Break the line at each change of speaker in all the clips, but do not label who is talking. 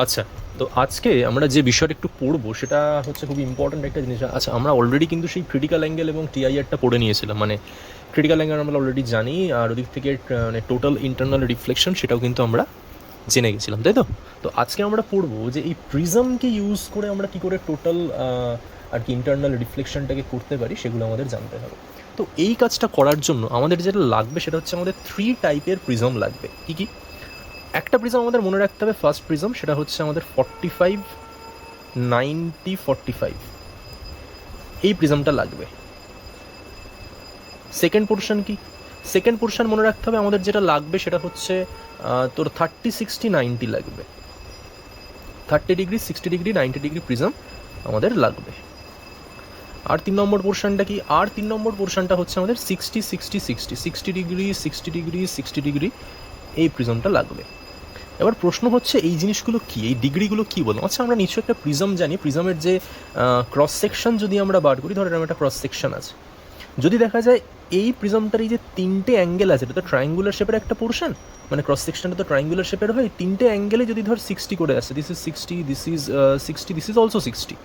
আচ্ছা, তো আজকে আমরা যে বিষয়টা একটু পড়বো সেটা হচ্ছে খুব ইম্পর্ট্যান্ট একটা জিনিস। আচ্ছা, আমরা অলরেডি কিন্তু সেই ক্রিটিক্যাল অ্যাঙ্গেল এবং টিআইআরটা পড়ে নিয়েছিলাম। মানে ক্রিটিক্যাল অ্যাঙ্গেল আমরা অলরেডি জানি, আর ওদিক থেকে মানে টোটাল ইন্টারনাল রিফ্লেকশন সেটাও কিন্তু আমরা জেনে গেছিলাম, তাই তো? তো আজকে আমরা পড়বো যে এই প্রিজমকে ইউজ করে আমরা কী করে টোটাল আর কি ইন্টারনাল রিফ্লেকশনটাকে করতে পারি, সেগুলো আমাদের জানতে হবে। তো এই কাজটা করার জন্য আমাদের যেটা লাগবে সেটা হচ্ছে আমাদের 3 টাইপের প্রিজম লাগবে। কী কী? একটা প্রিজম আমাদের মনে রাখতে হবে, ফার্স্ট প্রিজম, সেটা হচ্ছে আমাদের 45, 90, 45, এই প্রিজমটা লাগবে। সেকেন্ড পোর্শন কি? সেকেন্ড পোর্শন মনে রাখতে হবে আমাদের যেটা লাগবে সেটা হচ্ছে তোর 30, 60, 90 লাগবে। 30 ডিগ্রি, 60 ডিগ্রি, 90 ডিগ্রি প্রিজম আমাদের লাগবে। আর 3 নম্বর পোর্শনটা কি? আর 3 নম্বর পোর্শনটা হচ্ছে আমাদের 60, 60, 60, 60 ডিগ্রি, 60 ডিগ্রি, 60 ডিগ্রি, এই প্রিজমটা লাগবে। এবার প্রশ্ন হচ্ছে এই জিনিসগুলো কি, এই ডিগ্রিগুলো কী বললাম? আচ্ছা, আমরা নিশ্চয়ই একটা প্রিজম জানি। প্রিজমের যে ক্রস সেকশন যদি আমরা বার করি, ধর এরকম একটা ক্রস সেকশন আছে, যদি দেখা যায় এই প্রিজমটার এই যে 3টে অ্যাঙ্গেল আছে, এটা তো ট্রায়াঙ্গুলার শেপের একটা পোর্শন, মানে ক্রস সেকশনটা তো ট্রায়াঙ্গুলার শেপের হয়, 3টে অ্যাঙ্গেলে যদি ধর 60 করে আসে, this is 60, this is 60, this is also 60,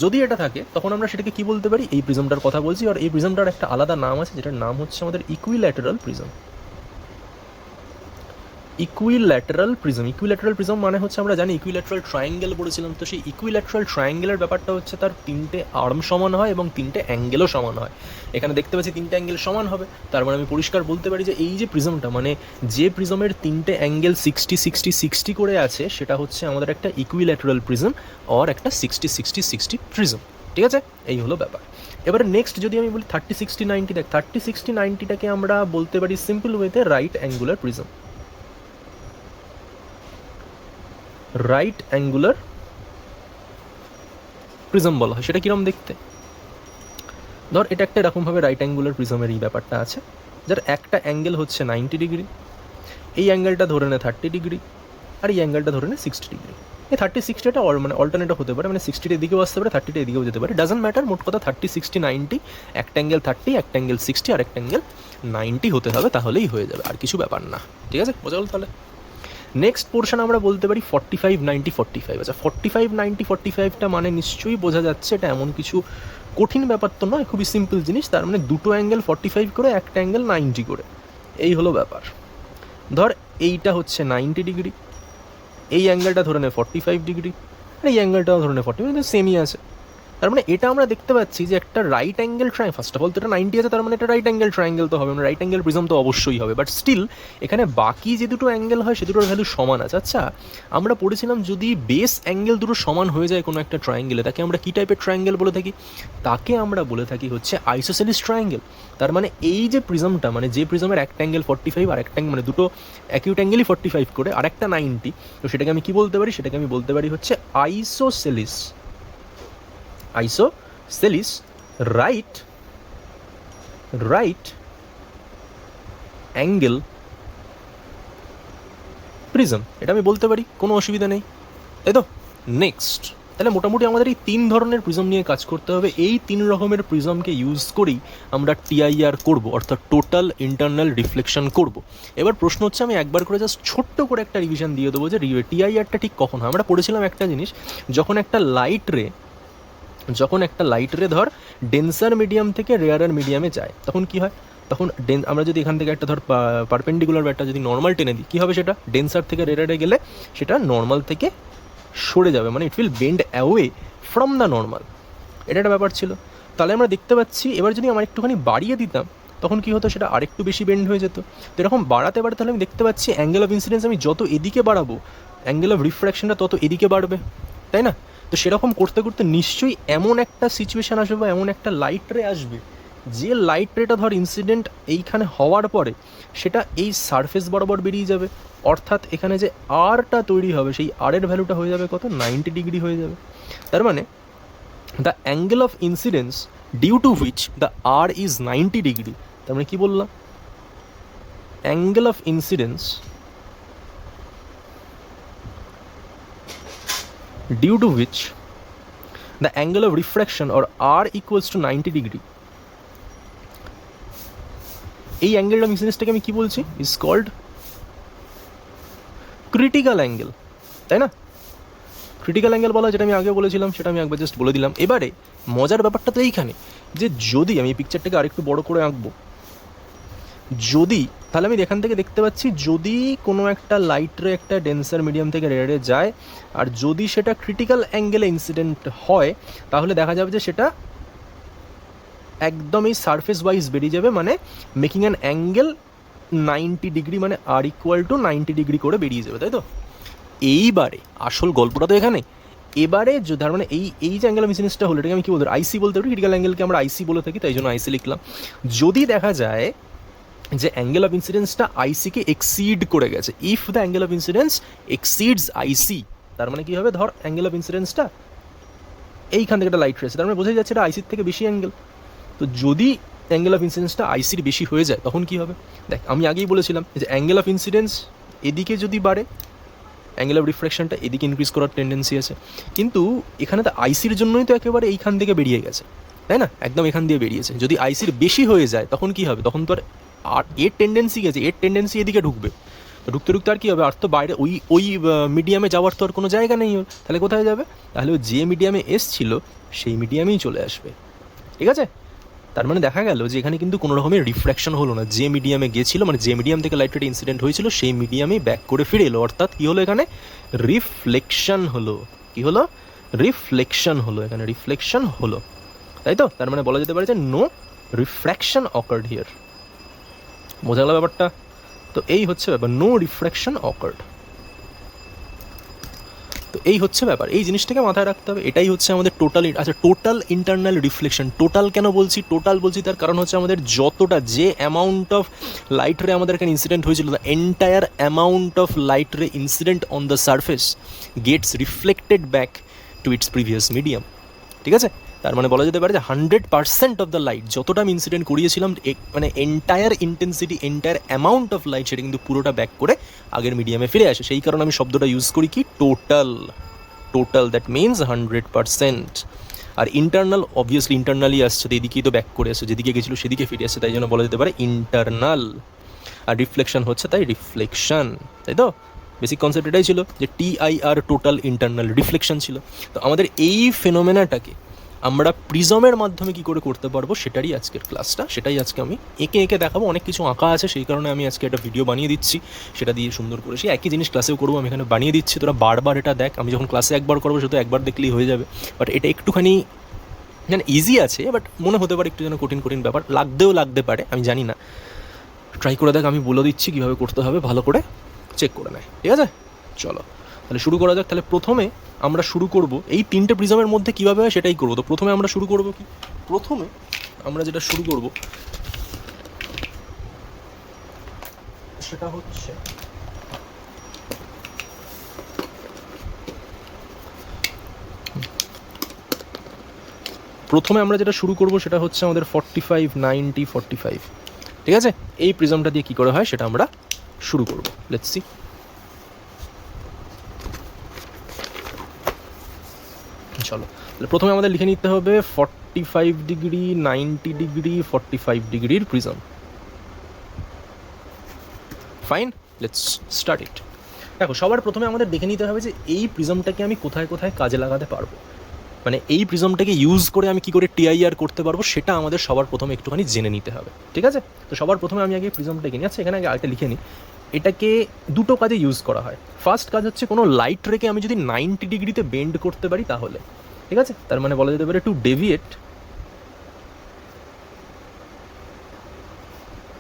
যদি এটা থাকে তখন আমরা সেটাকে কি বলতে পারি? এই প্রিজমটার কথা বলছি। আর এই প্রিজমটার একটা আলাদা নাম আছে, যেটার নাম হচ্ছে আমাদের equilateral prism. Equilateral prism. Equilateral prism মানে হচ্ছে, আমরা জানি ইকুইল্যাটারাল ট্রায়াঙ্গেল পড়েছিলাম, তো সেই ইকুইল্যাটারাল ট্রায়াঙ্গেলের ব্যাপারটা হচ্ছে তার 3টে আর্ম সমান হয় এবং 3টে অ্যাঙ্গেলও সমান হয়। এখানে দেখতে পাচ্ছি 3টে অ্যাঙ্গেল সমান হবে, তার মানে আমি পরিষ্কার বলতে পারি যে এই যে প্রিজমটা, মানে যে প্রিজমের 3টে অ্যাঙ্গেল 60, 60, 60 করে আছে, সেটা হচ্ছে আমাদের একটা ইকুইল্যাটারাল প্রিজম আর একটা 60, 60, 60 প্রিজম। ঠিক আছে, এই হলো ব্যাপার। এবারে নেক্সট যদি আমি বলি 30, 60, 90, দেখ 30, 60, 90টাকে আমরা বলতে পারি সিম্পল ওয়েতে right angular prism. Right angular prism বলা হয়। সেটা কিরম দেখতে? ধর এটা একটা এরকমভাবে রাইট অ্যাঙ্গুলার প্রিজমের এই ব্যাপারটা আছে, যার একটা অ্যাঙ্গেল হচ্ছে 90 ডিগ্রি, এই অ্যাঙ্গেলটা ধরে নে 30 ডিগ্রি, আর এই অ্যাঙ্গেলটা ধরে নে 60 ডিগ্রি। এই 30, 60টা মানে অল্টারনেটিভ হতে পারে, মানে 60টা এদিকেও আসতে পারে, 30টা এদিকেও যেতে পারে, ডাজন্ট ম্যাটার। মোট কথা 30, 60, 90, একটা অ্যাঙ্গেল 30, একটা অ্যাঙ্গেল 60, আর একটা অ্যাঙ্গেল 90 হতে হবে, তাহলেই হয়ে যাবে, আর কিছু ব্যাপার না। ঠিক আছে, বোঝা গেল তাহলে? নেক্সট পোর্শন আমরা বলতে পারি 45, 90, 45। আচ্ছা, 45, 90, 45টা মানে নিশ্চয়ই বোঝা যাচ্ছে এটা এমন কিছু কঠিন ব্যাপার তো নয়, খুবই সিম্পল জিনিস। তার মানে দুটো অ্যাঙ্গেল 45 করে, একটা অ্যাঙ্গেল 90 করে, এই হলো ব্যাপার। ধর এইটা হচ্ছে 90 ডিগ্রি, এই অ্যাঙ্গেলটা ধরে নে 45 ডিগ্রি, আর এই অ্যাঙ্গেলটাও ধরে নে 40, মানে সেমই আছে। তার মানে এটা আমরা দেখতে পাচ্ছি যে একটা right angle triangle, first of all তো এটা 90 আছে, তার মানে এটা রাইট অ্যাঙ্গেল ট্রায়াঙ্গেল তো হবে, মানে রাইট অ্যাঙ্গেল প্রিজম তো অবশ্যই হবে। বাট স্টিল এখানে বাকি যে দুটো অ্যাঙ্গেল হয় সে দুটোর ভ্যালু সমান আছে। আচ্ছা, আমরা পড়েছিলাম যদি বেস অ্যাঙ্গেল দুটো সমান হয়ে যায় কোনো একটা ট্রায়াঙ্গেলে, তাকে আমরা কী টাইপের ট্রায়াঙ্গেল বলে থাকি? তাকে আমরা বলে থাকি হচ্ছে আইসোসেলিস ট্রায়াঙ্গেল। তার মানে এই যে প্রিজমটা, মানে যে প্রিজমের একটা অ্যাঙ্গেল 45 আর একটা মানে দুটো অ্যাকিউট অ্যাঙ্গেলই 45 করে আর একটা 90, তো সেটাকে আমি কি বলতে পারি? সেটাকে আমি বলতে পারি হচ্ছে আইসোসেলিস। আইসোসেলিস রাইট অ্যাঙ্গেল প্রিজম, এটা আমি বলতে পারি, কোনো অসুবিধা নেই, তাই তো? নেক্সট, তাহলে মোটামুটি আমাদের এই 3 ধরনের প্রিজম নিয়ে কাজ করতে হবে। এই 3 রকমের প্রিজমকে ইউজ করেই আমরা টিআইআর করব, অর্থাৎ টোটাল ইন্টারনাল রিফ্লেকশন করব। এবার প্রশ্ন হচ্ছে, আমি একবার করে জাস্ট ছোট্ট করে একটা রিভিশন দিয়ে দেবো যে টিআইআরটা ঠিক কখন হয়। আমরা পড়েছিলাম একটা জিনিস, যখন একটা লাইট রে ধর ডেন্সার মিডিয়াম থেকে রেয়ারার মিডিয়ামে যায়, তখন কি হয়? তখন আমরা যদি এখান থেকে একটা ধর পারপেন্ডিকুলার বা একটা যদি নর্মাল টেনে দিই, কী হবে? সেটা ডেন্সার থেকে রেয়ারে গেলে সেটা নর্মাল থেকে সরে যাবে, মানে it will bend away from the normal. এটা একটা ব্যাপার ছিল। তাহলে আমরা দেখতে পাচ্ছি এবার যদি আমার একটুখানি বাড়িয়ে দিতাম, তখন কী হতো? সেটা আরেকটু বেশি বেন্ড হয়ে যেত। তো এরকম বাড়াতে তাহলে আমি দেখতে পাচ্ছি অ্যাঙ্গেল অফ ইনসিডেন্স আমি যত এদিকে বাড়াবো, অ্যাঙ্গেল অফ রিফ্র্যাকশনটা তত এদিকে বাড়বে, তাই না? তো সেরকম করতে করতে নিশ্চয়ই এমন একটা সিচুয়েশান আসবে বা এমন একটা লাইট রে আসবে, যে লাইট রেটা ধর ইনসিডেন্ট এইখানে হওয়ার পরে সেটা এই সারফেস বরাবর বেরিয়ে যাবে, অর্থাৎ এখানে যে আরটা তৈরি হবে সেই আরের ভ্যালুটা হয়ে যাবে কত? 90 ডিগ্রি হয়ে যাবে। তার মানে the angle of incidence due to which the R is 90 degree, তার মানে কী বললাম? Angle of incidence due to which the angle of refraction or r equals to 90 degree, এই অ্যাঙ্গেল অফ ইনসিডেন্সটাকে আমি কি বলছি? ইজ কল্ড ক্রিটিক্যাল অ্যাঙ্গেল, তাই না? ক্রিটিক্যাল অ্যাঙ্গেল বলা হয়, যেটা আমি আগে বলেছিলাম, সেটা আমি একবার জাস্ট বলে দিলাম। এবারে মজার ব্যাপারটা তো এইখানে যে যদি আমি এই পিকচারটাকে আরেকটু বড় করে আঁকবো, যদি তাহলে আমি এখান থেকে দেখতে পাচ্ছি যদি কোনো একটা লাইট রে একটা ডেন্সার মিডিয়াম থেকে রেডে যায় আর যদি সেটা ক্রিটিক্যাল অ্যাঙ্গেলে ইনসিডেন্ট হয় তাহলে দেখা যাবে যে সেটা একদম এই সারফেস ওয়াইজ বেরিয়ে যাবে, মানে মেকিং অ্যান অ্যাঙ্গেল 90 ডিগ্রি, মানে আর ইকুয়াল টু 90 ডিগ্রি করে বেরিয়ে যাবে, তাই তো? এইবারে আসল গল্পটা তো এখানে। এবারে তার মানে এই যে অ্যাঙ্গেল অফ ইনসিডেন্সটা হলো, এটাকে আমি কি বলতে পারি? আইসি বলতে পারি। ক্রিটিক্যাল অ্যাঙ্গেলকে আমরা আইসি বলে থাকি, তাই জন্য আইসি লিখলাম। যদি দেখা যায় যে অ্যাঙ্গেল অফ ইনসিডেন্সটা আইসিকে এক্সিড করে গেছে, if the angle of incidence exceeds IC, তার মানে কী হবে? ধর অ্যাঙ্গেল অফ ইনসিডেন্সটা এইখান থেকে একটা লাইট রয়েছে, তার মানে বোঝাই যাচ্ছে এটা আইসির থেকে বেশি অ্যাঙ্গেল। তো যদি অ্যাঙ্গেল অফ ইনসিডেন্সটা আইসির বেশি হয়ে যায় তখন কী হবে? দেখ, আমি আগেই বলেছিলাম যে অ্যাঙ্গেল অফ ইনসিডেন্স এদিকে যদি বাড়ে, অ্যাঙ্গেল অফ রিফ্লেকশনটা এদিকে ইনক্রিজ করার টেন্ডেন্সি আছে। কিন্তু এখানে তো আইসির জন্যই তো একেবারে এইখান থেকে বেরিয়ে গেছে, তাই না? একদম এখান দিয়ে বেরিয়েছে। যদি আইসির বেশি হয়ে যায় তখন কী হবে? তখন তো আর এর টেন্ডেন্সি গেছে, এর টেন্ডেন্সি এদিকে ঢুকবে, ঢুকতে ঢুকতে আর কী হবে? আর তো বাইরে ওই মিডিয়ামে যাওয়ার তো আর কোনো জায়গা নেই ওর, তাহলে কোথায় যাবে? তাহলে ও যে মিডিয়ামে এসছিল সেই মিডিয়ামেই চলে আসবে, ঠিক আছে? তার মানে দেখা গেল যে এখানে কিন্তু কোনো রকমের রিফ্র্যাকশন হলো না, যে মিডিয়ামে গেছিলো, মানে যে মিডিয়াম থেকে লাইট রেড ইনসিডেন্ট হয়েছিল সেই মিডিয়ামেই ব্যাক করে ফিরে এলো। অর্থাৎ কী হলো? এখানে রিফ্লেকশন হলো। কী হলো? রিফ্লেকশন হলো, এখানে রিফ্লেকশন হলো, তাই তো? তার মানে বলা যেতে পারে যে নো রিফ্র্যাকশন অকার্ড হিয়ার। বোঝা গেল ব্যাপারটা? তো এই হচ্ছে ব্যাপার, নো রিফ্র্যাকশন অকার্ড। তো এই হচ্ছে ব্যাপার, এই জিনিসটাকে মাথায় রাখতে হবে। এটাই হচ্ছে আমাদের টোটাল, আচ্ছা টোটাল ইন্টারনাল রিফ্লেকশন। টোটাল কেন বলছি? টোটাল বলছি তার কারণ হচ্ছে আমাদের যতটা, যে অ্যামাউন্ট অফ লাইট রে আমাদের এখানে ইনসিডেন্ট হয়েছিল, the entire amount of light ray incident on the surface gets reflected back to its previous medium, ঠিক আছে? তার মানে বলা যেতে পারে যে 100% অফ দ্য লাইট যতটা আমি ইনসিডেন্ট করিয়েছিলাম, মানে entire intensity, entire amount of light, সেটা কিন্তু পুরোটা ব্যাক করে আগের মিডিয়ামে ফিরে আসে। সেই কারণে আমি শব্দটা ইউজ করি কি? টোটাল। Total that means 100%। আর ইন্টারনাল অবভিয়াসলি ইন্টারনালি আসছে, তো এদিকেই তো ব্যাক করে আসছে, যেদিকে গেছিলো সেদিকে ফিরে আসছে, তাই জন্য বলা যেতে পারে ইন্টারনাল। আর রিফ্লেকশন হচ্ছে তাই রিফ্লেকশন, তাই তো? বেসিক কনসেপ্ট এটাই ছিল যে TIR টোটাল ইন্টারনাল রিফ্লেকশন ছিল। তো আমাদের এই ফেনোমেনাটাকে আমরা প্রিজমের মাধ্যমে কী করে করতে পারবো সেটারই আজকের ক্লাসটা, সেটাই আজকে আমি এঁকে এঁকে দেখাবো। অনেক কিছু আঁকা আছে, সেই কারণে আমি আজকে একটা ভিডিও বানিয়ে দিচ্ছি, সেটা দিয়ে সুন্দর করে সেই একই জিনিস ক্লাসেও করবো, আমি এখানে বানিয়ে দিচ্ছি। তোরা বারবার এটা দেখ, আমি যখন ক্লাসে একবার করবো সেটা একবার দেখলেই হয়ে যাবে। বাট এটা একটুখানি যেন ইজি আছে, বাট মনে হতে পারে একটু যেন কঠিন কঠিন ব্যাপার, লাগতে পারে, আমি জানি না। ট্রাই করে দেখ, আমি বলে দিচ্ছি কীভাবে করতে হবে, ভালো করে চেক করে নেয়, ঠিক আছে? চলো তাহলে শুরু করা যাক। তাহলে প্রথমে আমরা শুরু করব এই তিনটে প্রিজমের মধ্যে কীভাবে হয় সেটাই করবো। তো প্রথমে আমরা শুরু করব কি? প্রথমে আমরা যেটা শুরু করব সেটা হচ্ছে আমাদের 45, 90, 45, ঠিক আছে? এই প্রিজমটা দিয়ে কী করে হয় সেটা আমরা শুরু করব। Let's see. চলো তাহলে প্রথমে আমাদের লিখে নিতে হবে 45 ডিগ্রি, 90 ডিগ্রি, 45 ডিগ্রির prism. Fine, let's start it. দেখো, সবার প্রথমে আমাদের দেখে নিতে হবে যে এই প্রিজমটাকে আমি কোথায় কোথায় কাজে লাগাতে পারবো, মানে এই প্রিজমটাকে ইউজ করে আমি কী করে TIR করতে পারবো সেটা আমাদের সবার প্রথমে একটুখানি জেনে নিতে হবে, ঠিক আছে? তো সবার প্রথমে আমি আগে প্রিজমটাকে নিয়ে, আচ্ছা এখানে আগে আরেকটা লিখে নিই। এটাকে দুটো কাজে ইউজ করা হয়। ফার্স্ট কাজ হচ্ছে কোনো লাইট রেকে আমি যদি 90 ডিগ্রিতে বেন্ড করতে পারি তাহলে, ঠিক আছে? তার মানে বলা যেতে পারে টু ডেভিয়েট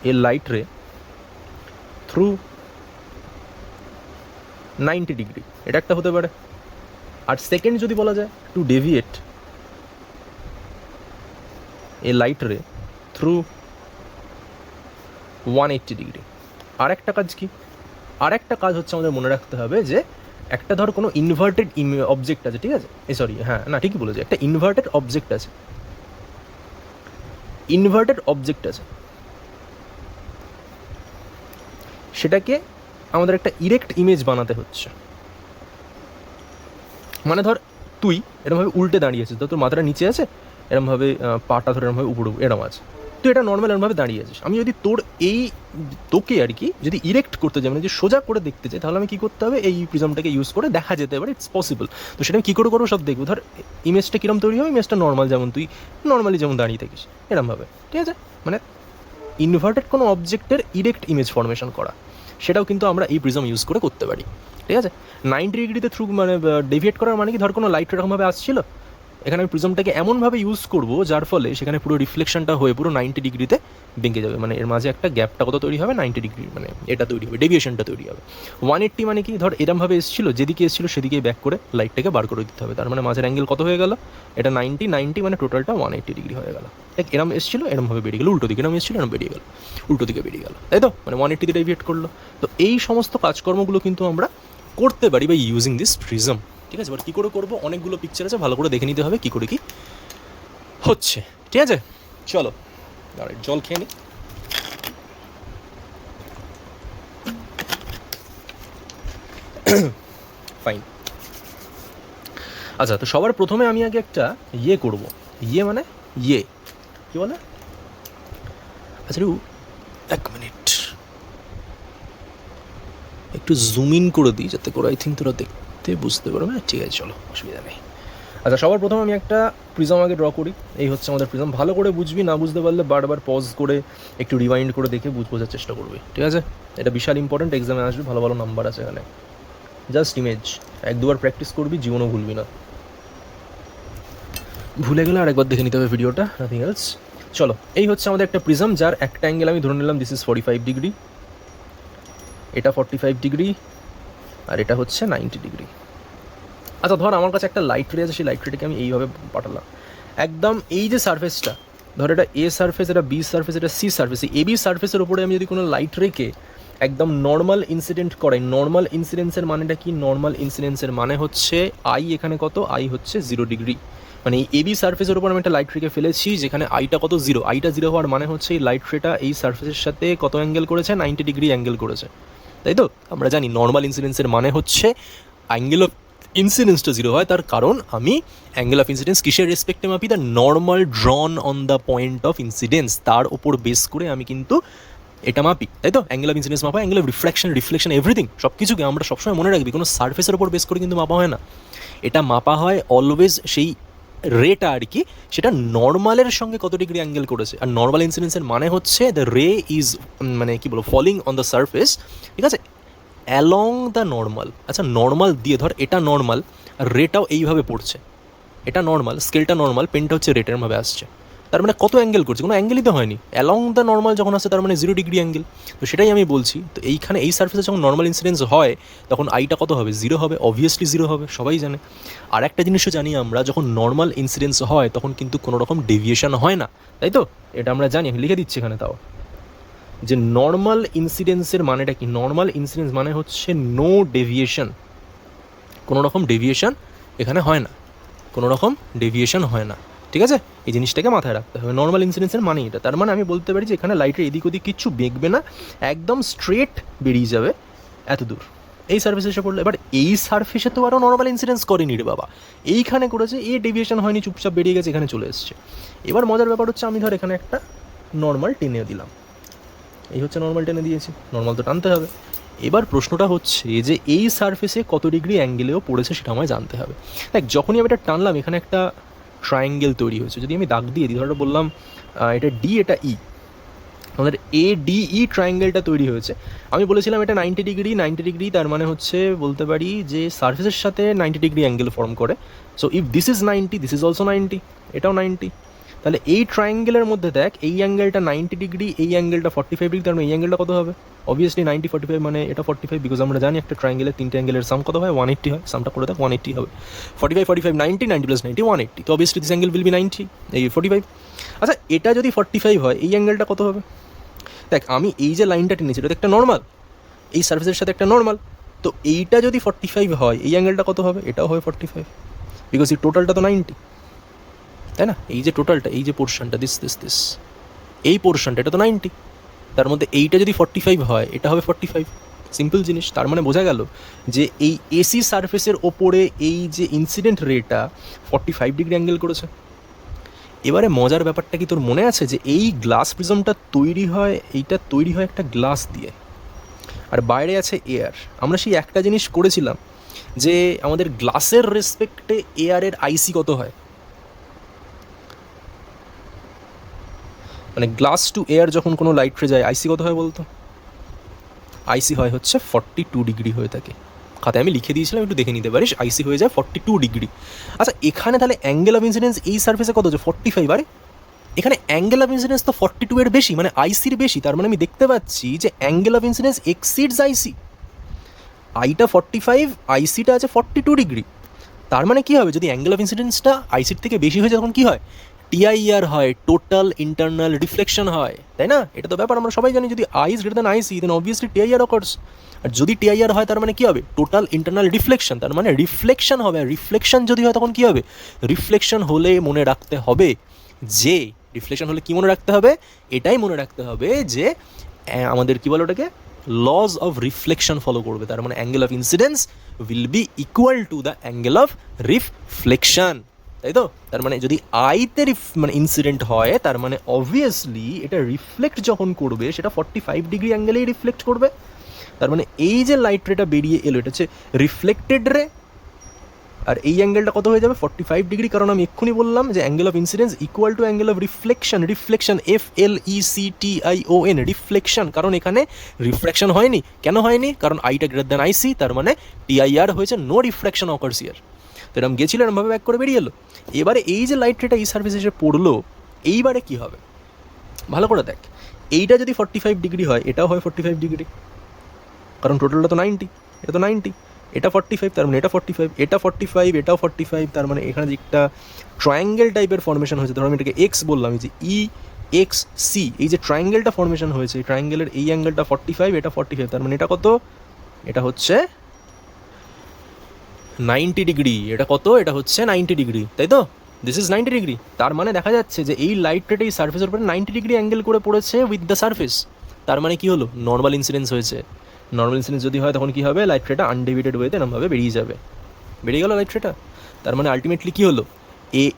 এ লাইট রে থ্রু 90 ডিগ্রি, এটা একটা হতে পারে। আর সেকেন্ড যদি বলা যায় টু ডেভিয়েট এ লাইট রে থ্রু 180 ডিগ্রি। আর একটা কাজ কি? আর একটা কাজ হচ্ছে আমাদের মনে রাখতে হবে যে একটা ধর কোনো ইনভার্টেড অবজেক্ট আছে, ঠিক আছে? সরি, হ্যাঁ না ঠিকই বলেছি, একটা ইনভার্টেড অবজেক্ট আছে, সেটাকে আমাদের একটা ইরেক্ট ইমেজ বানাতে হচ্ছে। মানে ধর তুই এরমভাবে উল্টে দাঁড়িয়েছিস, তো তোর মাথাটা নিচে আছে, এরমভাবে পাটা ধরে এরমভাবে উপরে এরম আছে, তুই এটা নর্মাল এরমভাবে দাঁড়িয়ে আছিস, আমি যদি তোকে আর কি যদি ইরেক্ট করতে চাই, মানে যে সোজা করে দেখতে চাই, তাহলে আমি কী করতে হবে, এই প্রিজমটাকে ইউজ করে দেখা যেতে পারে, ইটস পসিবল। তো সেটা আমি কী করে করবো সব দেখবো। ধর ইমেজটা কীরকম তৈরি হবে, ইমেজটা নর্মাল যেমন তুই নর্মালি যেমন দাঁড়িয়ে থাকিস এরমভাবে, ঠিক আছে, মানে ইনভার্টেড কোনো অবজেক্টের ইরেক্ট ইমেজ ফর্মেশন করা, সেটাও কিন্তু আমরা এই প্রিজম ইউজ করে করতে পারি, ঠিক আছে। 90 ডিগ্রিতে থ্রু মানে ডেভিয়েট করার মানে কি, ধর কোনো লাইট এরকমভাবে আসছিল, এখানে আমি প্রিজমটাকে এমনভাবে ইউজ করব যার ফলে সেখানে পুরো রিফ্লেকশনটা হয়ে পুরো 90 ডিগ্রিতে বেঁকে যাবে, মানে এর মাঝে একটা গ্যাপটা কত তৈরি হবে, 90 ডিগ্রি, মানে এটা তৈরি হবে, ডেভিয়েশনটা তৈরি হবে। 180 মানে কি, ধর এরমভাবে এসেছিলো, যেদিকে এসেছিলো সেদিকেই ব্যাক করে লাইটটাকে বার করে দিতে হবে, তার মানে মাঝের অ্যাঙ্গেল কত হয়ে গেল, এটা 90 মানে টোটালটা 180 ডিগ্রি হয়ে গেল। দেখ এরম এসেছিলো, এরমভাবে বেরিয়ে গেলো, উল্টো দিকে এরম এসেছিলো, এরম বেরিয়ে গেল, উল্টো দিকে বেরিয়ে গেল, তাই তো, মানে 180 ডেভিয়েট করলো। তো এই সমস্ত কাজকর্মগুলো কিন্তু আমরা করতে পারি বাই ইউজিং দিস প্রিজম, ঠিক আছে। এবার কী করে করবো, অনেকগুলো পিকচার আছে, ভালো করে দেখে নিতে হবে কী করে কী হচ্ছে, ঠিক আছে। চলো জল খেয়ে নি। ফাইন। আচ্ছা, তো সবার প্রথমে আমি আগে একটা করবো, মানে কি বলে, আচ্ছা এক মিনিট একটু জুম ইন করে দিই যাতে করে আই থিঙ্ক তোরা দেখতে বুঝতে পারবে, ঠিক আছে চলো অসুবিধা নেই। আচ্ছা, সবার প্রথমে আমি একটা প্রিজম আগে ড্র করি, এই হচ্ছে আমাদের প্রিজম। ভালো করে বুঝবি, না বুঝতে পারলে বারবার পজ করে একটু রিওয়াইন্ড করে দেখে বোঝার চেষ্টা করবি, ঠিক আছে। এটা বিশাল ইম্পর্টেন্ট, এক্সামে আসবে, ভালো ভালো নাম্বার আছে এখানে। জাস্ট ইমেজ 1-2বার প্র্যাকটিস করবি, জীবনও ভুলবি না, ভুলে গেলে আরেকবার দেখে নিতে হবে ভিডিওটা, নাথিং এলস। চলো, এই হচ্ছে আমাদের একটা প্রিজম, যার একটা অ্যাঙ্গেল আমি ধরে নিলাম দিস ইজ 45 ডিগ্রি, এটা 45 ডিগ্রি, আর এটা হচ্ছে 90 ডিগ্রি। আচ্ছা, ধর আমার কাছে একটা লাইট রে আছে, সেই লাইট রেটাকে আমি এইভাবে পাঠালাম একদম, এই যে সারফেসটা, ধর এটা এ সারফেস, এটা বি সারফেস, এটা সি সারফেস, এই এবি সারফেসের ওপরে আমি যদি কোনো লাইট রেখে একদম নর্মাল ইনসিডেন্ট করাই, নর্মাল ইনসিডেন্সের মানেটা কি, নর্মাল ইনসিডেন্সের মানে হচ্ছে আই এখানে কত, আই হচ্ছে 0 ডিগ্রি, মানে এই এবি সারফেসের ওপর আমি একটা লাইট রেখে ফেলেছি যেখানে আইটা কত, 0, আইটা 0 হওয়ার মানে হচ্ছে এই লাইট রেটা এই সারফেসের সাথে কত অ্যাঙ্গেল করেছে, 90 ডিগ্রি অ্যাঙ্গেল করেছে, তাই তো। আমরা জানি নর্মাল ইনসিডেন্সের মানে হচ্ছে অ্যাঙ্গেল অফ ইনসিডেন্সটা 0 হয়, তার কারণ আমি অ্যাঙ্গেল অফ ইনসিডেন্স কিসের রেসপেক্টে মাপি, the normal drawn on the point of incidence, তার ওপর বেস করে আমি কিন্তু এটা মাপি, তাই তো। অ্যাঙ্গেল অফ ইনসিডেন্স মাপা, অ্যাঙ্গেল অফ রিফ্লেকশন এভরিথিং, সব কিছুকে আমরা সবসময় মনে রাখবি, কোনো সারফেসের ওপর বেস করে কিন্তু মাপা হয় না, এটা মাপা হয় অলওয়েজ সেই রেটা আর কি, সেটা নর্মালের সঙ্গে কত ডিগ্রি অ্যাঙ্গেল করেছে। আর নর্মাল ইনসিডেন্সের মানে হচ্ছে দ্য রে ইজ মানে কি বলবো, ফলিং অন দ্য সারফেস, ঠিক আছে, অ্যালং দ্য নর্মাল। আচ্ছা, নর্মাল দিয়ে ধর এটা নর্মাল, আর রেটাও এইভাবে পড়ছে, এটা নর্মাল, স্কেলটা নর্মাল, পেনটা হচ্ছে রেটেরভাবে আসছে, তার মানে কত অ্যাঙ্গেল করছে, কোনো অ্যাঙ্গেলই তো হয়নি, অ্যালং দ্য নর্মাল যখন আসছে তার মানে 0 ডিগ্রি অ্যাঙ্গেল। তো সেটাই আমি বলছি, তো এইখানে এই সারফেসে যখন নর্মাল ইনসিডেন্স হয় তখন আইটা কত হবে, 0 হবে, অবভিয়াসলি 0 হবে, সবাই জানে। আর একটা জিনিসও জানি আমরা, যখন নর্মাল ইনসিডেন্স হয় তখন কিন্তু কোনো রকম ডেভিয়েশন হয় না, তাই তো, এটা আমরা জানি, আমি লিখে দিচ্ছি এখানে তাও, যে নর্মাল ইনসিডেন্সের মানেটা কি, নর্মাল ইনসিডেন্স মানে হচ্ছে নো ডেভিয়েশন, কোনো রকম ডেভিয়েশন এখানে হয় না, কোনো রকম ডেভিয়েশন হয় না, ঠিক আছে। এই জিনিসটাকে মাথায় রাখতে হবে, নর্মাল ইনসিডেন্সের মানে এটা, তার মানে আমি বলতে পারি যে এখানে লাইটের এদিক ওদিক কিচ্ছু বেঁকবে না, একদম স্ট্রেট বেরিয়ে যাবে এত দূর, এই সার্ফেসে এসে পড়লো। এবার এই সার্ফেসে তো আরও নর্মাল ইনসিডেন্স করেনি রে বাবা, এইখানে করেছে, এই ডেভিয়েশন হয়নি, চুপচাপ বেরিয়ে গেছে, এখানে চলে এসছে। এবার মজার ব্যাপার হচ্ছে, আমি ধর এখানে একটা নর্মাল টেনে দিলাম, এই হচ্ছে নর্মাল টেনে দিয়েছি, নর্মাল তো টানতে হবে। এবার প্রশ্নটা হচ্ছে যে এই সারফেসে কত ডিগ্রি অ্যাঙ্গেলেও পড়েছে সেটা আমায় জানতে হবে। দেখ, যখনই আমি এটা টানলাম এখানে একটা ট্রায়াঙ্গেল তৈরি হয়েছে, যদি আমি দাগ দিয়ে দিই, ধরো বললাম এটা ডি, এটা ই, আমাদের ADE ট্রায়াঙ্গেলটা তৈরি হয়েছে। আমি বলেছিলাম এটা 90 ডিগ্রি, তার মানে হচ্ছে বলতে পারি যে সারফেসের সাথে 90 ডিগ্রি অ্যাঙ্গেল ফর্ম করে। So if this is 90, this is also 90, এটাও 90, তাহলে এই ট্রায়াঙ্গেলের মধ্যে দেখ এই অ্যাঙ্গেলটা 90 ডিগ্রি, এই অ্যাঙ্গেলটা 45 ডিগ্রি, তার মানে এই অ্যাঙ্গেলটা কত হবে, অবভিয়াসলি 90 45 মানে এটা 45, বিকজ আমরা জানি একটা ট্রায়াঙ্গেলের 3টে অ্যাঙ্গেলের সাম কত হয়, 180 হয়, সামটা করে দেখ 180 হবে, 45 45 90, 90 + 90 180, তো obviously this angle will B 90, এই 45। আচ্ছা, এটা যদি 45 হয় এই অ্যাঙ্গেলটা কত হবে, দেখ আমি এই যে লাইনটা টেনেছি এটা একটা নর্মাল, এই সার্ফেসের সাথে একটা নর্মাল, তো এইটা যদি 45 হয় এই অ্যাঙ্গেলটা কত হবে, এটাও হবে 45, বিকজ এই টোটালটা তো 90, তাই না। এই যে টোটালটা, এই যে পোর্শনটা, দিস এই পোর্শনটা, এটা তো 90, তার মধ্যে এইটা যদি 45 হয় এটা হবে 45, সিম্পল জিনিস। তার মানে বোঝা গেল যে এই এসি সারফেসের ওপরে এই যে ইনসিডেন্ট রেটা 45 ডিগ্রি অ্যাঙ্গেল করেছে। এবারে মজার ব্যাপারটা কি তোর মনে আছে যে এই গ্লাস প্রিজমটা তৈরি হয়, এইটা তৈরি হয় একটা গ্লাস দিয়ে, আর বাইরে আছে এয়ার। আমরা সেই একটা জিনিস করেছিলাম যে আমাদের গ্লাসের রেসপেক্টে এয়ারের আইসি কত হয়, মানে গ্লাস টু এয়ার যখন কোনো লাইট রে যায় আইসি কত হয় বলতো? আইসি হয় হচ্ছে 42 ডিগ্রি হয়ে থাকে। খাতায় আমি লিখে দিয়েছিলাম, একটু দেখে নিতে পারিস। আইসি হয়ে যায় 42 ডিগ্রি। আচ্ছা এখানে তাহলে অ্যাঙ্গেল অফ ইনসিডেন্স এই সার্ফেসে কত হচ্ছে? 45। আরে এখানে অ্যাঙ্গেল অফ ইনসিডেন্স তো 42 এর বেশি, মানে আইসির বেশি। তার মানে আমি দেখতে পাচ্ছি যে অ্যাঙ্গেল অফ ইনসিডেন্স এক্সিডস আইসি। আইটা 45, আইসিটা আছে 42 ডিগ্রি। তার মানে কী হবে, যদি অ্যাঙ্গেল অফ ইনসিডেন্সটা আইসির থেকে বেশি হয়ে যায় তখন কী হয়? টিআইআর হয়, টোটাল ইন্টারনাল রিফ্লেকশন হয়, তাই না? এটা তো ব্যাপার আমরা সবাই জানি। যদি I is greater than IC then obviously TIR occurs. আর যদি টিআইআর হয় তার মানে কী হবে? টোটাল ইন্টারনাল রিফ্লেকশন, তার মানে রিফ্লেকশন হবে। আর রিফ্লেকশন যদি হয় তখন কী হবে? রিফ্লেকশন হলে মনে রাখতে হবে যে, রিফ্লেকশন হলে কী মনে রাখতে হবে? এটাই মনে রাখতে হবে যে আমাদের কী বলে ওটাকে, লজ অফ রিফ্লেকশন ফলো করবে। তার মানে angle of incidence will be equal to the angle of reflection, তাই তো? তার মানে যদি আইতে মানে ইনসিডেন্ট হয় তার মানে অবভিয়াসলি এটা রিফ্লেক্ট যখন করবে সেটা 45 ডিগ্রি অ্যাঙ্গেলেই রিফ্লেক্ট করবে। তার মানে এই যে লাইট রেটা বেরিয়ে এলো এটা হচ্ছে রিফ্লেক্টেড রে, আর এই অ্যাঙ্গেলটা কত হয়ে যাবে? 45 ডিগ্রি। কারণ আমি এক্ষুনি বললাম যে angle of incidence equal to angle of reflection. Reflection FLECTION, reflection. কারণ এখানে রিফ্লেকশন হয়নি। কেন হয়নি? কারণ আইটা গ্রেটার দ্যান আইসি, তার মানে টিআইআর হয়েছে, নো রিফ্লেকশন অকার্স হিয়ার। তো এরকম গেছিল, এরমভাবে ব্যাক করে বেরিয়ে এলো। এবারে এই যে লাইট রেটা এই সার্ফেসে এসে পড়লো, এইবারে কী হবে ভালো করে দেখ। এইটা যদি 45 ডিগ্রি হয় এটাও হয় 45 ডিগ্রি, কারণ টোটালটা তো 90, এটা তো 90, এটা 45, তার মানে এটা 45, এটা 45, এটাও 45। তার মানে এখানে যে একটা ট্রায়াঙ্গেল টাইপের ফর্মেশন হয়েছে, ধরো আমি এটাকে এক্স বললাম, এই যে EXC, এই যে ট্রায়াঙ্গেলটা ফর্মেশন হয়েছে, এই ট্রায়াঙ্গেলের এই অ্যাঙ্গেলটা 45, এটা 45। তার মানে এটা কত? এটা হচ্ছে 90 ডিগ্রি। এটা কত? এটা হচ্ছে 90 ডিগ্রি, তাই তো? This is 90 degree. তার মানে দেখা যাচ্ছে যে এই লাইট রেট এই সার্ফেসের উপরে 90 ডিগ্রি অ্যাঙ্গেল করে পড়েছে উইথ দ্য সার্ফেস। তার মানে কি হলো? নর্মাল ইনসিডেন্স হয়েছে। নর্মাল ইনসিডেন্স যদি হয় তখন কী হবে? লাইট রেটা আনডিভাইডেড ওয়েতে এরমভাবে বেরিয়ে যাবে, বেরিয়ে গেল লাইট রেটা। তার মানে আলটিমেটলি কী হলো?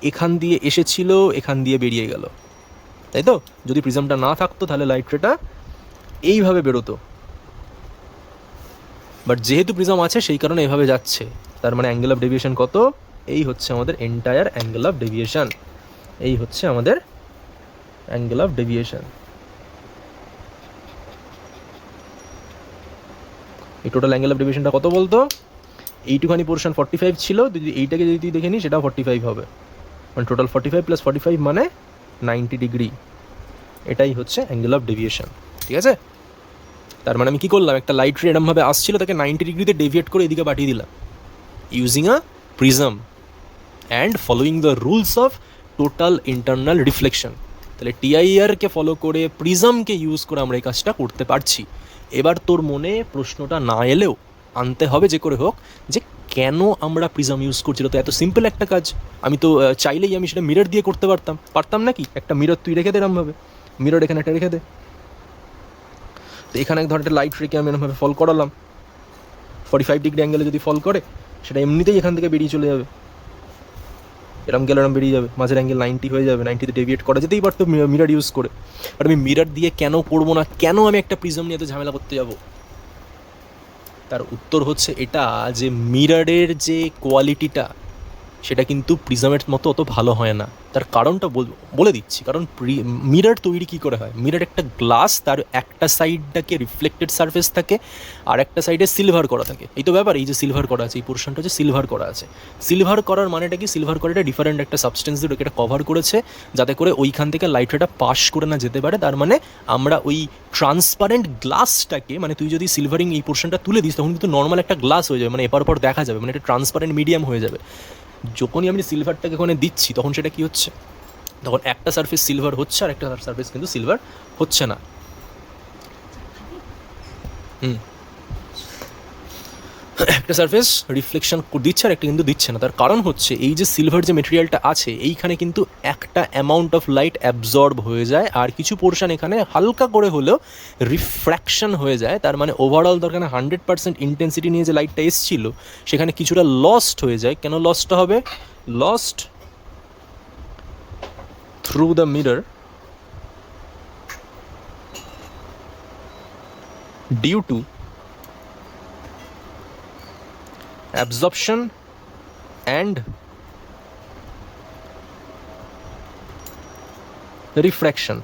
এখান দিয়ে এসেছিল, এখান দিয়ে বেরিয়ে গেল, তাই তো? যদি প্রিজমটা না থাকতো তাহলে লাইট রেটা এইভাবে বেরোতো, বাট যেহেতু প্রিজম আছে সেই কারণে এভাবে যাচ্ছে। তার মানে অ্যাঙ্গেল অফ ডেভিয়েশন কত? এই হচ্ছে আমাদের এন্টায়ার অ্যাঙ্গেল অফ ডেভিয়েশন। এই হচ্ছে আমাদের অ্যাঙ্গেল অফ ডেভিয়েশন। এই টোটাল অ্যাঙ্গেল অফ ডেভিয়েশনটা কত বলতো? এইটুখানি পোর্শন 45 ছিল, যদি এইটাকে যদি তুই দেখে নিস সেটাও 45 হবে, মানে টোটাল 45 + 45 মানে 90 ডিগ্রি। এটাই হচ্ছে অ্যাঙ্গেল অফ ডেভিয়েশন, ঠিক আছে? তার মানে আমি কী করলাম, একটা লাইট রে এরমভাবে আসছিল, তাকে 90 ডিগ্রিতে ডেভিয়েট করে এদিকে পাঠিয়ে দিলাম using a prism and following the rules of total internal reflection. তাহলে টিআইআরকে ফলো করে, প্রিজমকে ইউজ করে আমরা এই কাজটা করতে পারছি। এবার তোর মনে প্রশ্নটা না এলেও আনতে হবে যে করে হোক, যে কেন আমরা প্রিজম ইউজ করছি? তো এত সিম্পল একটা কাজ, আমি তো চাইলেই আমি সেটা মিরর দিয়ে করতে পারতাম নাকি? একটা মিরর তুই রেখে দে এরমভাবে, মিরর এখানে একটা রেখে দে। তো এখানে ধর একটা লাইট রেখে আমি এরমভাবে ফল করালাম, 45 ডিগ্রি অ্যাঙ্গেলে যদি ফল করে সেটা এমনিতেই এখান থেকে বেরিয়ে চলে যাবে, এরম গেলে এরম বেরিয়ে যাবে, মাঝের অ্যাঙ্গেল 90 হয়ে যাবে। 90তে ডেভিয়েট করা যেতেই পারতো মিরর ইউজ করে, বাট আমি মিরর দিয়ে কেন করবো না? কেন আমি একটা প্রিজম নিয়ে এত ঝামেলা করতে যাব? তার উত্তর হচ্ছে এটা, যে মিররের যে কোয়ালিটিটা সেটা কিন্তু প্রিজমের মতো অত ভালো হয় না। তার কারণটা বলে দিচ্ছি। কারণ মিরর তৈরি কী করে হয়? মিরর একটা গ্লাস, তার একটা সাইডটাকে রিফ্লেক্টেড সারফেস থাকে আর একটা সাইডে সিলভার করা থাকে। এই তো ব্যাপার, এই যে সিলভার করা আছে, এই পোর্শনটা হচ্ছে সিলভার করা আছে। সিলভার করার মানেটা কি? সিলভার করাটা ডিফারেন্ট একটা সাবস্টেন্স দিয়ে ওকে কভার করেছে যাতে করে ওইখান থেকে লাইট রেটা পাস করে না যেতে পারে। তার মানে আমরা ওই ট্রান্সপারেন্ট গ্লাসটাকে, মানে তুই যদি সিলভারিং এই পোর্শনটা তুলে দিস তখন কিন্তু নর্মাল একটা গ্লাস হয়ে যাবে, মানে এপার ওপর দেখা যাবে, মানে একটা ট্রান্সপারেন্ট মিডিয়াম হয়ে যাবে। যখনই আমি সিলভারটাকে ওখানে দিচ্ছি তখন সেটা কী হচ্ছে? তখন একটা সারফেস সিলভার হচ্ছে আর একটা সারফেস কিন্তু সিলভার হচ্ছে না। একটা সারফেস রিফ্লেকশন দিচ্ছে আর একটা কিন্তু দিচ্ছে না। তার কারণ হচ্ছে এই যে সিলভার যে মেটেরিয়ালটা আছে এইখানে কিন্তু একটা অ্যামাউন্ট অফ লাইট অ্যাবজর্ব হয়ে যায় আর কিছু পোর্শন এখানে হালকা করে হলেও রিফ্র্যাকশন হয়ে যায়। তার মানে ওভারঅল দরকার 100% ইন্টেন্সিটি নিয়ে যে লাইটটা এসছিল সেখানে কিছুটা লস্ট হয়ে যায়। কেন লস্টটা হবে? Lost through the mirror due to absorption and refraction.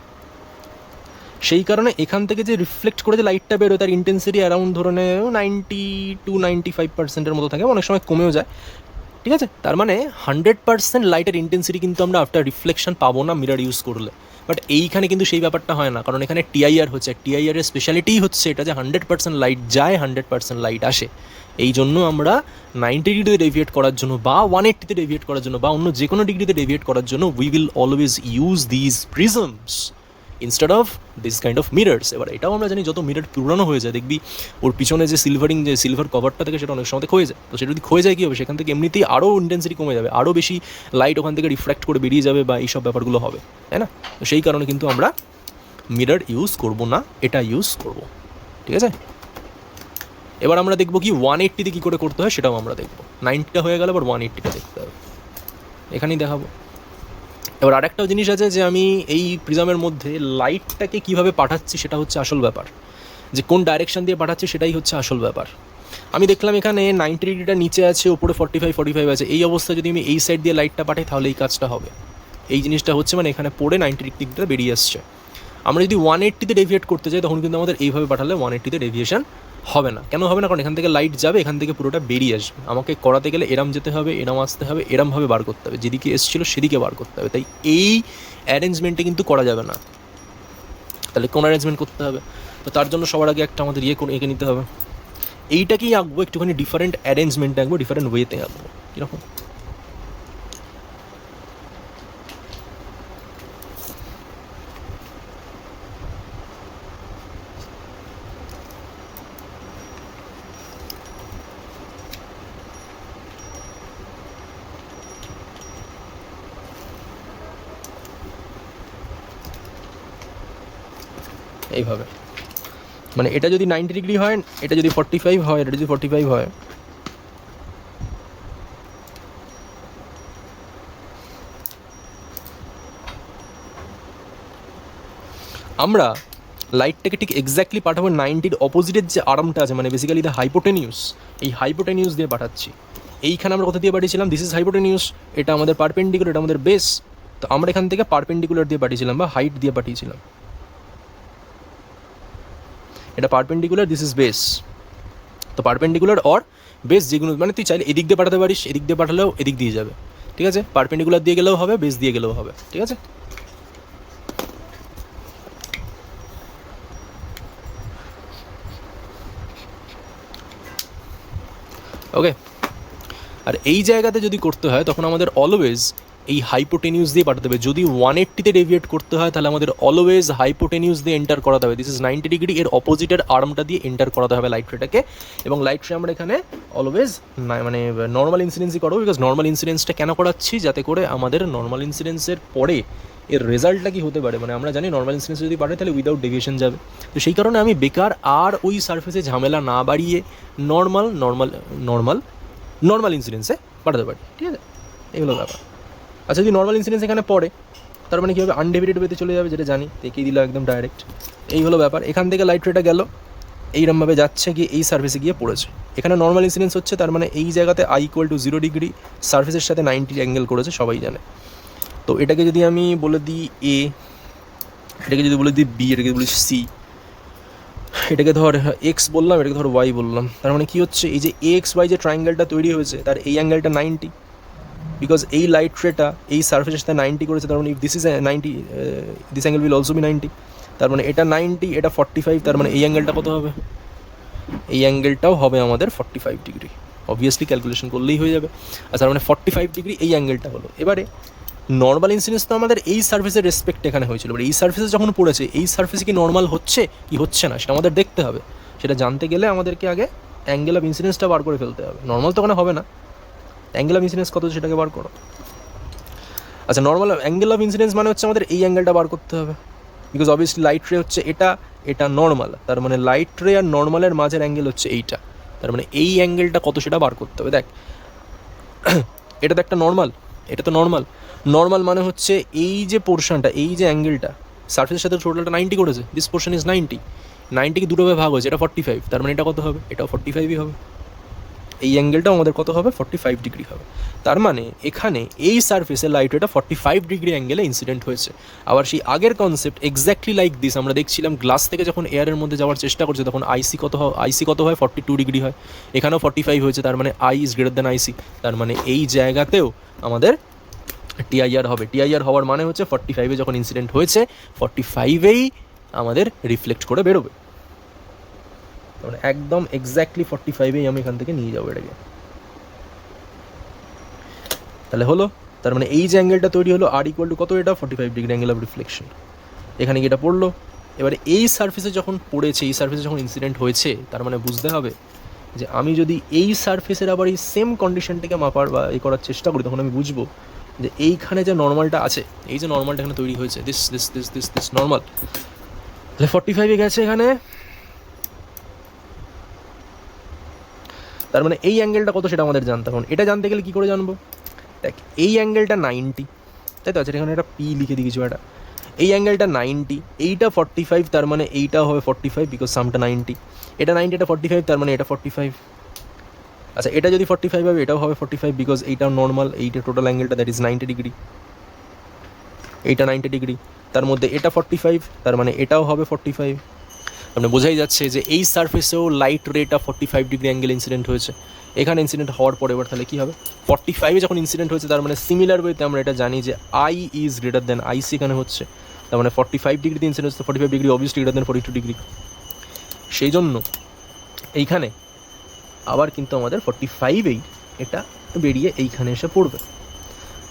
সেই কারণে এখান থেকে যে রিফ্লেক্ট করে যে লাইটটা বেরোয় তার ইন্টেন্সিটি অ্যারাউন্ড ধরে 90-95% মতো থাকে, অনেক সময় কমেও যায়, ঠিক আছে? তার মানে 100% লাইটের ইন্টেন্সিটি কিন্তু আমরা আফটার রিফ্লেকশন পাবো না মিরর ইউজ করলে। বাট এইখানে কিন্তু সেই ব্যাপারটা হয় না, কারণ এখানে টিআইআর হচ্ছে, টিআইআরের স্পেশালিটিই হচ্ছে এটা যে 100% লাইট যায়, 100% লাইট আসে। এই জন্য আমরা 90 ডিগ্রিতে ডেভিয়েট করার জন্য বা 180তে ডেভিয়েট করার জন্য বা অন্য যে কোনো ডিগ্রিতে ডেভিয়েট করার জন্য we will always use these prisms instead of this kind of mirrors. এবার এটাও আমরা জানি যত মিরর পুরানো হয়ে যায় দেখবি ওর পিছনে যে সিলভার কভারটা থাকে সেটা অনেক সময় ক্ষয়ে যায়। তো সেটা যদি ক্ষয়ে যায় কী হবে, সেখান থেকে এমনিতেই আরও ইন্টেন্সিটি কমে যাবে, আরও বেশি লাইট ওখান থেকে রিফ্র্যাক্ট করে বেরিয়ে যাবে বা এইসব ব্যাপারগুলো হবে, তাই না? তো সেই কারণে কিন্তু আমরা মিরর ইউজ করব না, এটা ইউজ করব, ঠিক আছে? এবার আমরা দেখবো কি 180তে কী করে করতে হয় সেটাও আমরা দেখবো। 90টা হয়ে গেলে আবার 180টা দেখতে হবে, এখানেই দেখাবো। এবার আরেকটাও জিনিস আছে যে আমি এই প্রিজমের মধ্যে লাইটটাকে কীভাবে পাঠাচ্ছি সেটা হচ্ছে আসল ব্যাপার, যে কোন ডাইরেকশন দিয়ে পাঠাচ্ছি সেটাই হচ্ছে আসল ব্যাপার। আমি দেখলাম এখানে 90 ডিগ্রিটা নিচে আছে, ওপরে 45 আছে, এই অবস্থায় যদি আমি এই সাইড দিয়ে লাইটটা পাঠাই তাহলে এই কাজটা হবে। এই জিনিসটা হচ্ছে মানে এখানে পড়ে 90 ডিগ্রিটা বেরিয়ে আসছে। আমরা যদি 180তে ডেভিয়েট করতে চাই তখন কিন্তু আমাদের এইভাবে পাঠালে 180তে ডেভিয়েশন হবে না। কেন হবে না? কারণ এখান থেকে লাইট যাবে, এখান থেকে পুরোটা বেরিয়ে আসবে। আমাকে করাতে গেলে এরম যেতে হবে, এরম আসতে হবে, এরমভাবে বার করতে হবে, যেদিকে এসেছিলো সেদিকে বার করতে হবে। তাই এই অ্যারেঞ্জমেন্টে কিন্তু করা যাবে না। তাহলে কোন অ্যারেঞ্জমেন্ট করতে হবে? তো তার জন্য সবার আগে একটা আমাদের এঁকে নিতে হবে। এইটাকেই আঁকবো একটুখানি ডিফারেন্ট অ্যারেঞ্জমেন্টে আঁকবো, ডিফারেন্ট ওয়েতে আঁকবো। কীরকম? এইভাবে, মানে এটা যদি 90 ডিগ্রি হয়, এটা যদি 45 হয়, এটা যদি 45 হয়, আমরা লাইটটাকে ঠিক এক্স্যাক্টলি পাঠাবো 90-র অপোজিটের যে আর্মটা আছে, মানে বেসিক্যালি দ্য হাইপোটেনিউস, এই হাইপোটেনিউস দিয়ে পাঠাচ্ছি। এইখানে আমরা কোথা দিয়ে পাঠিয়েছিলাম? দিস ইজ হাইপোটেনিউস, এটা আমাদের পারপেন্ডিকুলার, এটা আমাদের বেস। তো আমরা এখান থেকে পারপেন্ডিকুলার দিয়ে পাঠিয়েছিলাম বা হাইট দিয়ে পাঠিয়েছিলাম। এটা পারপেন্ডিকুলার, দিস ইজ বেস। তো পারপেন্ডিকুলার অর বেস যেগুলো, মানে তুই চাইলে এদিক দিয়ে পাঠাতে পারিস, এদিক দিয়ে পাঠালেও এদিক দিয়ে যাবে, ঠিক আছে? পারপেন্ডিকুলার দিয়ে গেলেও হবে, বেস দিয়ে গেলেও হবে, ঠিক আছে? ওকে। আর এই জায়গাতে যদি করতে হয় তখন আমাদের অলওয়েজ এই হাইপোটেনিউস দিয়ে পাঠাতে হবে। যদি 180তে ডেভিয়েট করতে হয় তাহলে আমাদের অলওয়েজ হাইপোটেনিউস দিয়ে এন্টার করাতে হবে। দিস ইজ 90 ডিগ্রি, এর অপোজিটের আর্মটা দিয়ে এন্টার করাতে হবে লাইট রেটাকে। এবং লাইট রে আমরা এখানে অলওয়েজ মানে নর্মাল ইনসিডেন্সই করবো। বিকজ নর্মাল ইনসিডেন্সটা কেন করাচ্ছি? যাতে করে আমাদের নর্মাল ইনসিডেন্সের পরে এর রেজাল্টটা কি হতে পারে, মানে আমরা জানি নর্মাল ইনসিডেন্স যদি পাঠাই তাহলে উইদাউট ডেভিয়েশন যাবে। তো সেই কারণে আমি বেকার আর ওই সারফেসে ঝামেলা না বাড়িয়ে নর্মাল ইনসিডেন্সে পাঠাতে পারি, ঠিক আছে? এগুলো ব্যাপার। আচ্ছা, যদি নর্মাল ইনসিডেন্স এখানে পড়ে তার মানে কী হবে? আনডেভিয়েটেড ওয়েতে চলে যাবে, যেটা জানি, দেখিয়ে দিল একদম ডাইরেক্ট। এই হলো ব্যাপার। এখান থেকে লাইট রেটা গেল, এইরমভাবে যাচ্ছে, গিয়ে এই সার্ফেসে গিয়ে পড়েছে। এখানে নর্মাল ইনসিডেন্স হচ্ছে, তার মানে এই জায়গাতে i=0 ডিগ্রি, সার্ফেসের সাথে 90 অ্যাঙ্গেল করেছে, সবাই জানে। তো এটাকে যদি আমি বলে দিই এ, এটাকে যদি বলে দিই বি, এটাকে বলি সি, এটাকে ধর এক্স বললাম, এটাকে ধর ওয়াই বললাম। তার মানে কী হচ্ছে? এই যে এক্স ওয়াই যে ট্রায়াঙ্গেলটা তৈরি হয়েছে তার এই অ্যাঙ্গেলটা 90, বিকজ এই লাইট রেটা এই সার্ফেসের সাথে 90 করেছে। তার মানে if this is 90, this angle will also be 90। তার মানে এটা 90, এটা 45, তার মানে এই অ্যাঙ্গেলটা কত হবে? এই অ্যাঙ্গেলটাও হবে আমাদের 45 ডিগ্রি। অবভিয়াসলি ক্যালকুলেশন করলেই হয়ে যাবে। আর তার মানে 45 ডিগ্রি এই অ্যাঙ্গেলটা হলো। এবারে নর্মাল ইনসিডেন্স তো আমাদের এই সার্ফেসের রেসপেক্ট এখানে হয়েছিল। এবার এই সার্ফেসে যখন পড়েছে, এই সার্ফেসে কি নর্মাল হচ্ছে কি হচ্ছে না সেটা আমাদের দেখতে হবে। সেটা জানতে গেলে আমাদেরকে আগে অ্যাঙ্গেল অফ ইনসিডেন্সটা বার করে ফেলতে হবে। নর্মাল তো ওখানে হবে না, অ্যাঙ্গেল অফ ইনসিডেন্স কত সেটাকে বার করো। আচ্ছা, নর্মাল অ্যাঙ্গেল অফ ইনসিডেন্স মানে হচ্ছে আমাদের এই অ্যাঙ্গেলটা বার করতে হবে। বিকজ অবভিয়াসলি লাইট রে হচ্ছে এটা নর্মাল, তার মানে লাইট রে আর নর্মালের মাঝের অ্যাঙ্গেল হচ্ছে এইটা। তার মানে এই অ্যাঙ্গেলটা কত সেটা বার করতে হবে। দেখ, এটা তো একটা নর্মাল, এটা তো নর্মাল। নর্মাল মানে হচ্ছে এই যে পোর্শনটা, এই যে অ্যাঙ্গেলটা সার্ফেসের সাথে টোটালটা 90 করেছে, দিস পোর্শন ইজ 90, 90কে দুটোভাবে ভাগ হয়েছে, এটা 45, তার মানে এটা কত হবে? এটাও 45ই হবে। এই অ্যাঙ্গেলটাও আমাদের কত হবে? 45 ডিগ্রি হবে। তার মানে এখানে এই সার্ফেসে লাইট রেটা 45 ডিগ্রি অ্যাঙ্গেলে ইনসিডেন্ট হয়েছে। আবার সেই আগের কনসেপ্ট এক্স্যাক্টলি লাইক দিস, আমরা দেখছিলাম গ্লাস থেকে যখন এয়ারের মধ্যে যাওয়ার চেষ্টা করছে তখন আইসি কত হয়? 42 ডিগ্রি হয়। এখানেও 45 হয়েছে, তার মানে আই ইজ গ্রেটার দ্যান আইসি। তার মানে এই জায়গাতেও আমাদের টিআইআর হবে। টিআইআর হওয়ার মানে হচ্ছে 45-এ যখন ইনসিডেন্ট হয়েছে 45-এই আমাদের রিফ্লেক্ট করে বেরোবে। মানে একদম এক্স্যাক্টলি 45-এই আমি এখান থেকে নিয়ে যাবো এটাকে। তাহলে হলো, তার মানে এই যে অ্যাঙ্গেলটা তৈরি হলো আর ইকুয়াল টু কত? এটা 45 ডিগ্রি অ্যাঙ্গেল অফ রিফ্লেকশন। এখানে কি এটা পড়লো? এবারে এই সার্ফেসে যখন পড়েছে, এই সার্ফেসে যখন ইনসিডেন্ট হয়েছে, তার মানে বুঝতে হবে যে আমি যদি এই সার্ফেসের আবার এই সেম কন্ডিশনটাকে মাপার বা এই করার চেষ্টা করি, তখন আমি বুঝবো যে এইখানে যে নর্মালটা আছে, এই যে নর্মালটা এখানে তৈরি হয়েছে, দিস নর্মাল, তাহলে 45-এ গেছে এখানে। তার মানে এই অ্যাঙ্গেলটা কত সেটা আমাদের জানতে হবে। এটা জানতে গেলে কী করে জানবো? দেখ, এই অ্যাঙ্গেলটা 90, তাই তো? আচ্ছা, এখানে একটা পি লিখে দিই কিছু একটা। এই অ্যাঙ্গেলটা 90, এইটা 45, তার মানে এইটাও হবে 45 বিকজ সামটা 90। এটা 90, এটা 45, তার মানে এটা 45। আচ্ছা, এটা যদি 45 হবে এটাও হবে 45 বিকজ এইটাও নর্মাল, এইটা টোটাল অ্যাঙ্গেলটা দ্যাট ইজ 90 ডিগ্রি, এইটা 90 ডিগ্রি, তার মধ্যে এটা 45, তার মানে এটাও হবে 45। মানে বোঝাই যাচ্ছে যে এই সার্ফেসেও লাইট রেটা 45 ডিগ্রি অ্যাঙ্গেল ইনসিডেন্ট হয়েছে। এখানে ইনসিডেন্ট হওয়ার পরে এবার তাহলে কী হবে? 45-এ যখন ইনসিডেন্ট হয়েছে, তার মানে সিমিলার ওয়েতে আমরা এটা জানি যে আই ইজ গ্রেটার দ্যান আইসি এখানে হচ্ছে। তার মানে 45 ডিগ্রিতে ইনসিডেন্ট হচ্ছে, 45 degree obviously greater than 42 degree. সেই জন্য এইখানে আবার কিন্তু আমাদের 45-এই এটা বেরিয়ে এইখানে এসে পড়বে।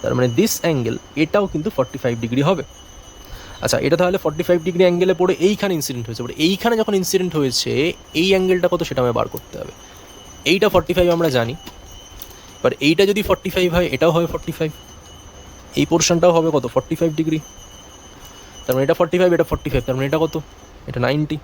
তার মানে দিস অ্যাঙ্গেল এটাও কিন্তু 45 ডিগ্রি হবে। আচ্ছা, এটা তাহলে 45 ডিগ্রি অ্যাঙ্গেলে পড়ে এইখানে ইনসিডেন্ট হয়েছে। পরে এইখানে যখন ইনসিডেন্ট হয়েছে এই অ্যাঙ্গেলটা কত সেটা আমায় বার করতে হবে। এইটা 45 আমরা জানি, বাট এইটা যদি 45 হয় এটাও হবে 45, এই পোর্শনটাও হবে কত? 45 ডিগ্রি। তার মানে এটা 45, এটা 45, তার মানে এটা কত? এটা 90,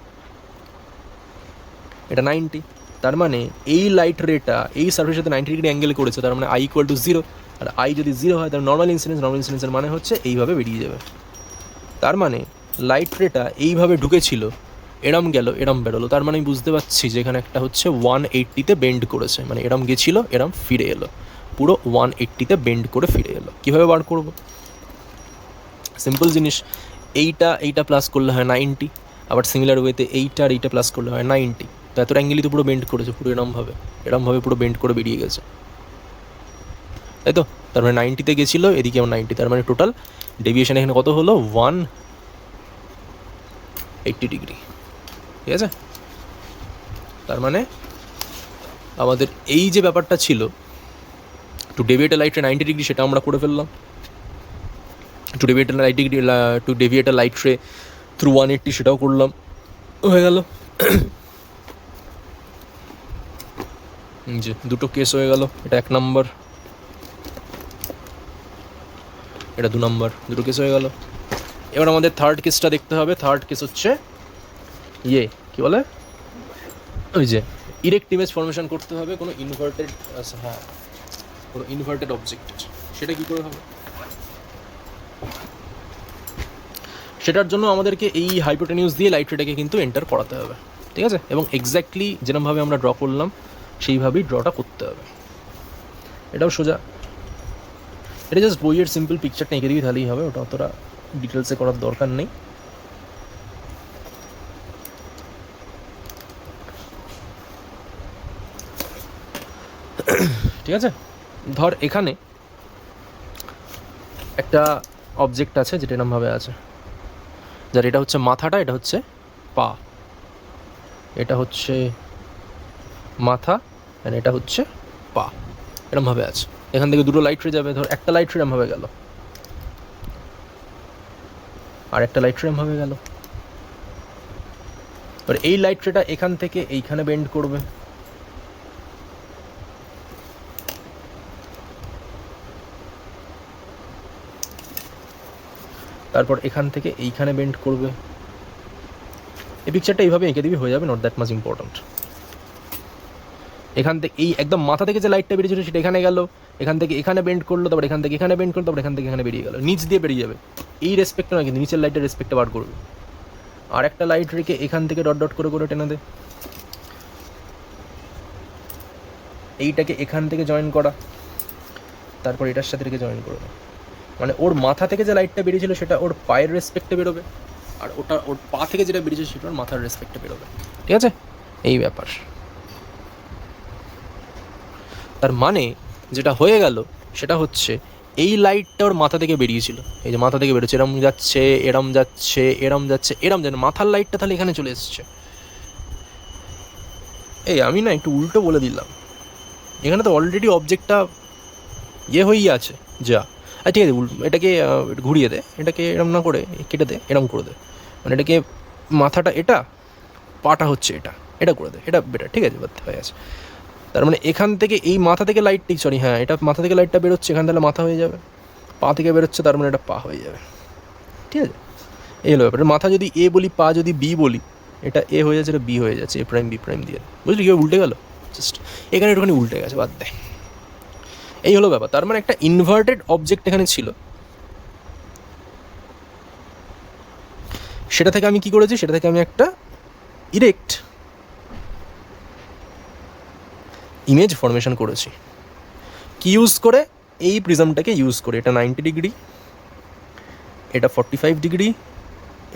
এটা 90। তার মানে এই লাইট রেটা এই সার্ফেসের সাথে 90 ডিগ্রি অ্যাঙ্গেল করেছে, তার মানে আই ইকুয়াল টু 0। আর আই যদি 0 হয় তার নর্মাল ইনসিডেন্সের মানে হচ্ছে এইভাবে বেরিয়ে যাবে। তার মানে লাইট রেটা এইভাবে ঢুকেছিল, এরম গেল, এরম বেরোলো, তার মানে আমি বুঝতে পারছি যে এখানে একটা হচ্ছে 180-তে বেন্ড করেছে, মানে এরম গেছিলো, এরম ফিরে এলো, পুরো 180-তে বেন্ড করে ফিরে এলো। কীভাবে বার করবো? সিম্পল জিনিস, এইটা প্লাস করলে হয় 90, আবার সিমিলার ওয়েতে এইটা আর এইটা প্লাস করলে হয় 90। তো এত অ্যাঙ্গেলই তো পুরো বেন্ড করেছে, পুরো এরমভাবে পুরো বেন্ড করে বেরিয়ে গেছে, তাই তো? তার মানে 90-তে গেছিলো, এদিকে আমার 90, তার মানে টোটাল ডেভিয়েশন এখানে কত হলো? 180 ডিগ্রি। ঠিক আছে? তার মানে আমাদের এই যে ব্যাপারটা ছিল টু ডেভিয়েট লাইট রে 90 ডিগ্রি, সেটা আমরা করে ফেললাম। টু ডেভিয়েট লাইট রে থ্রু 180, সেটাও করলাম, হয়ে গেল। যে দুটো কেস হয়ে গেল, এটা 1 নম্বর, এটা 2 নম্বর, দুটো কেস হয়ে গেল। এবার আমাদের থার্ড কেসটা দেখতে হবে। থার্ড কেস হচ্ছে কি বলে, ওই যে ইরেক্ট ইমেজ ফর্মেশন করতে হবে কোনো ইনভার্টেড অবজেক্ট। সেটা কি করে হবে? সেটার জন্য আমাদেরকে এই হাইপোটেনিউস দিয়ে লাইট রেটাকে কিন্তু এন্টার করাতে হবে, ঠিক আছে? এবং এক্স্যাক্টলি যেরকমভাবে আমরা ড্র করলাম সেইভাবেই ড্রটা করতে হবে। এটাও সোজা, এটা জাস্ট বইয়ের সিম্পল পিকচারটা এঁকে দিবি তাহলেই হবে, ওটা অতটা ডিটেলসে করার দরকার নেই। ঠিক আছে? ধর এখানে একটা অবজেক্ট আছে যেটা এরমভাবে আছে, যার এটা হচ্ছে মাথাটা, এটা হচ্ছে পা, এটা হচ্ছে মাথা আর এটা হচ্ছে পা, এরমভাবে আছে। এখান থেকে দুটো লাইট রে যাবে, ধর একটা লাইট রে এরমভাবে গেল, আর একটা লাইট রে এরমভাবে গেল। এবার এই লাইট রেটা এখান থেকে এইখানে বেন্ড করবে, তারপর এখান থেকে এইখানে বেন্ড করবে। এই পিকচারটা এইভাবে এঁকে দিবি, হয়ে যাবে, নট দ্যাট মাচ ইম্পর্ট্যান্ট। এখান থেকে এই একদম মাথা থেকে যে লাইটটা বেরিয়েছিল সেটা এখানে গেল, এখান থেকে এখানে বেন্ড করলো, তারপর এখান থেকে এখানে বেন্ড করলো, তারপর এখান থেকে এখানে বেরিয়ে গেল, নিচ দিয়ে বেরিয়ে যাবে। এই রেসপেক্টটা না, কিন্তু নিচের লাইটের রেসপেক্টটা বার করবে। আর একটা লাইট রেখে এখান থেকে ডট ডট করে করে টেনে দে, এইটাকে এখান থেকে জয়েন করা, তারপর এটার সাথে রেখে জয়েন করে দেয়। মানে ওর মাথা থেকে যে লাইটটা বেরিয়েছিল সেটা ওর পায়ের রেসপেক্টে বেরোবে, আর ওটা ওর পা থেকে যেটা বেরিয়েছে সেটা ওর মাথার রেসপেক্টে বেরোবে। ঠিক আছে, এই ব্যাপার। তার মানে যেটা হয়ে গেল সেটা হচ্ছে এই লাইটটা ওর মাথা থেকে বেরিয়েছিল, এই যে মাথা থেকে বেরোচ্ছে, এরম যাচ্ছে এরম যাচ্ছে এরম যাচ্ছে এরম যাচ্ছে, মাথার লাইটটা তাহলে এখানে চলে এসছে। এই আমি না একটু উল্টো বলে দিলাম, এখানে তো অলরেডি অবজেক্টটা হয়েই আছে যা। ঠিক আছে, এটাকে ঘুরিয়ে দে, এটাকে এরম না করে কেটে দে, এরম করে দে, মানে এটাকে মাথাটা এটা, পাটা হচ্ছে এটা, এটা করে দে, এটা বেটার। ঠিক আছে, বাদ হয়ে আছে। তার মানে এখান থেকে এই মাথা থেকে লাইটটি, সরি হ্যাঁ, এটা মাথা থেকে লাইটটা বেরোচ্ছে, এখান থেকে মাথা হয়ে যাবে, পা থেকে বেরোচ্ছে, তার মানে এটা পা হয়ে যাবে। ঠিক আছে, এই হলো ব্যাপার। মাথা যদি এ বলি, পা যদি বি বলি, এটা এ হয়ে যাচ্ছে, এটা বি হয়ে যাচ্ছে, এ প্রাইম বি প্রাইম দিয়ে, বুঝলি কীভাবে উল্টে গেল? জাস্ট এখানে একটুখানি উল্টে গেছে, বাদ দেয়। এই হলো ব্যাপার। তার মানে একটা ইনভার্টেড অবজেক্ট এখানে ছিল, সেটা থেকে আমি কি করেছি, সেটা থেকে আমি একটা ইরেক্ট ইমেজ ফরমেশন করেছি। কি ইউজ করে? এই প্রিজমটাকে ইউজ করে। এটা 90 ডিগ্রি, এটা 45 ডিগ্রি,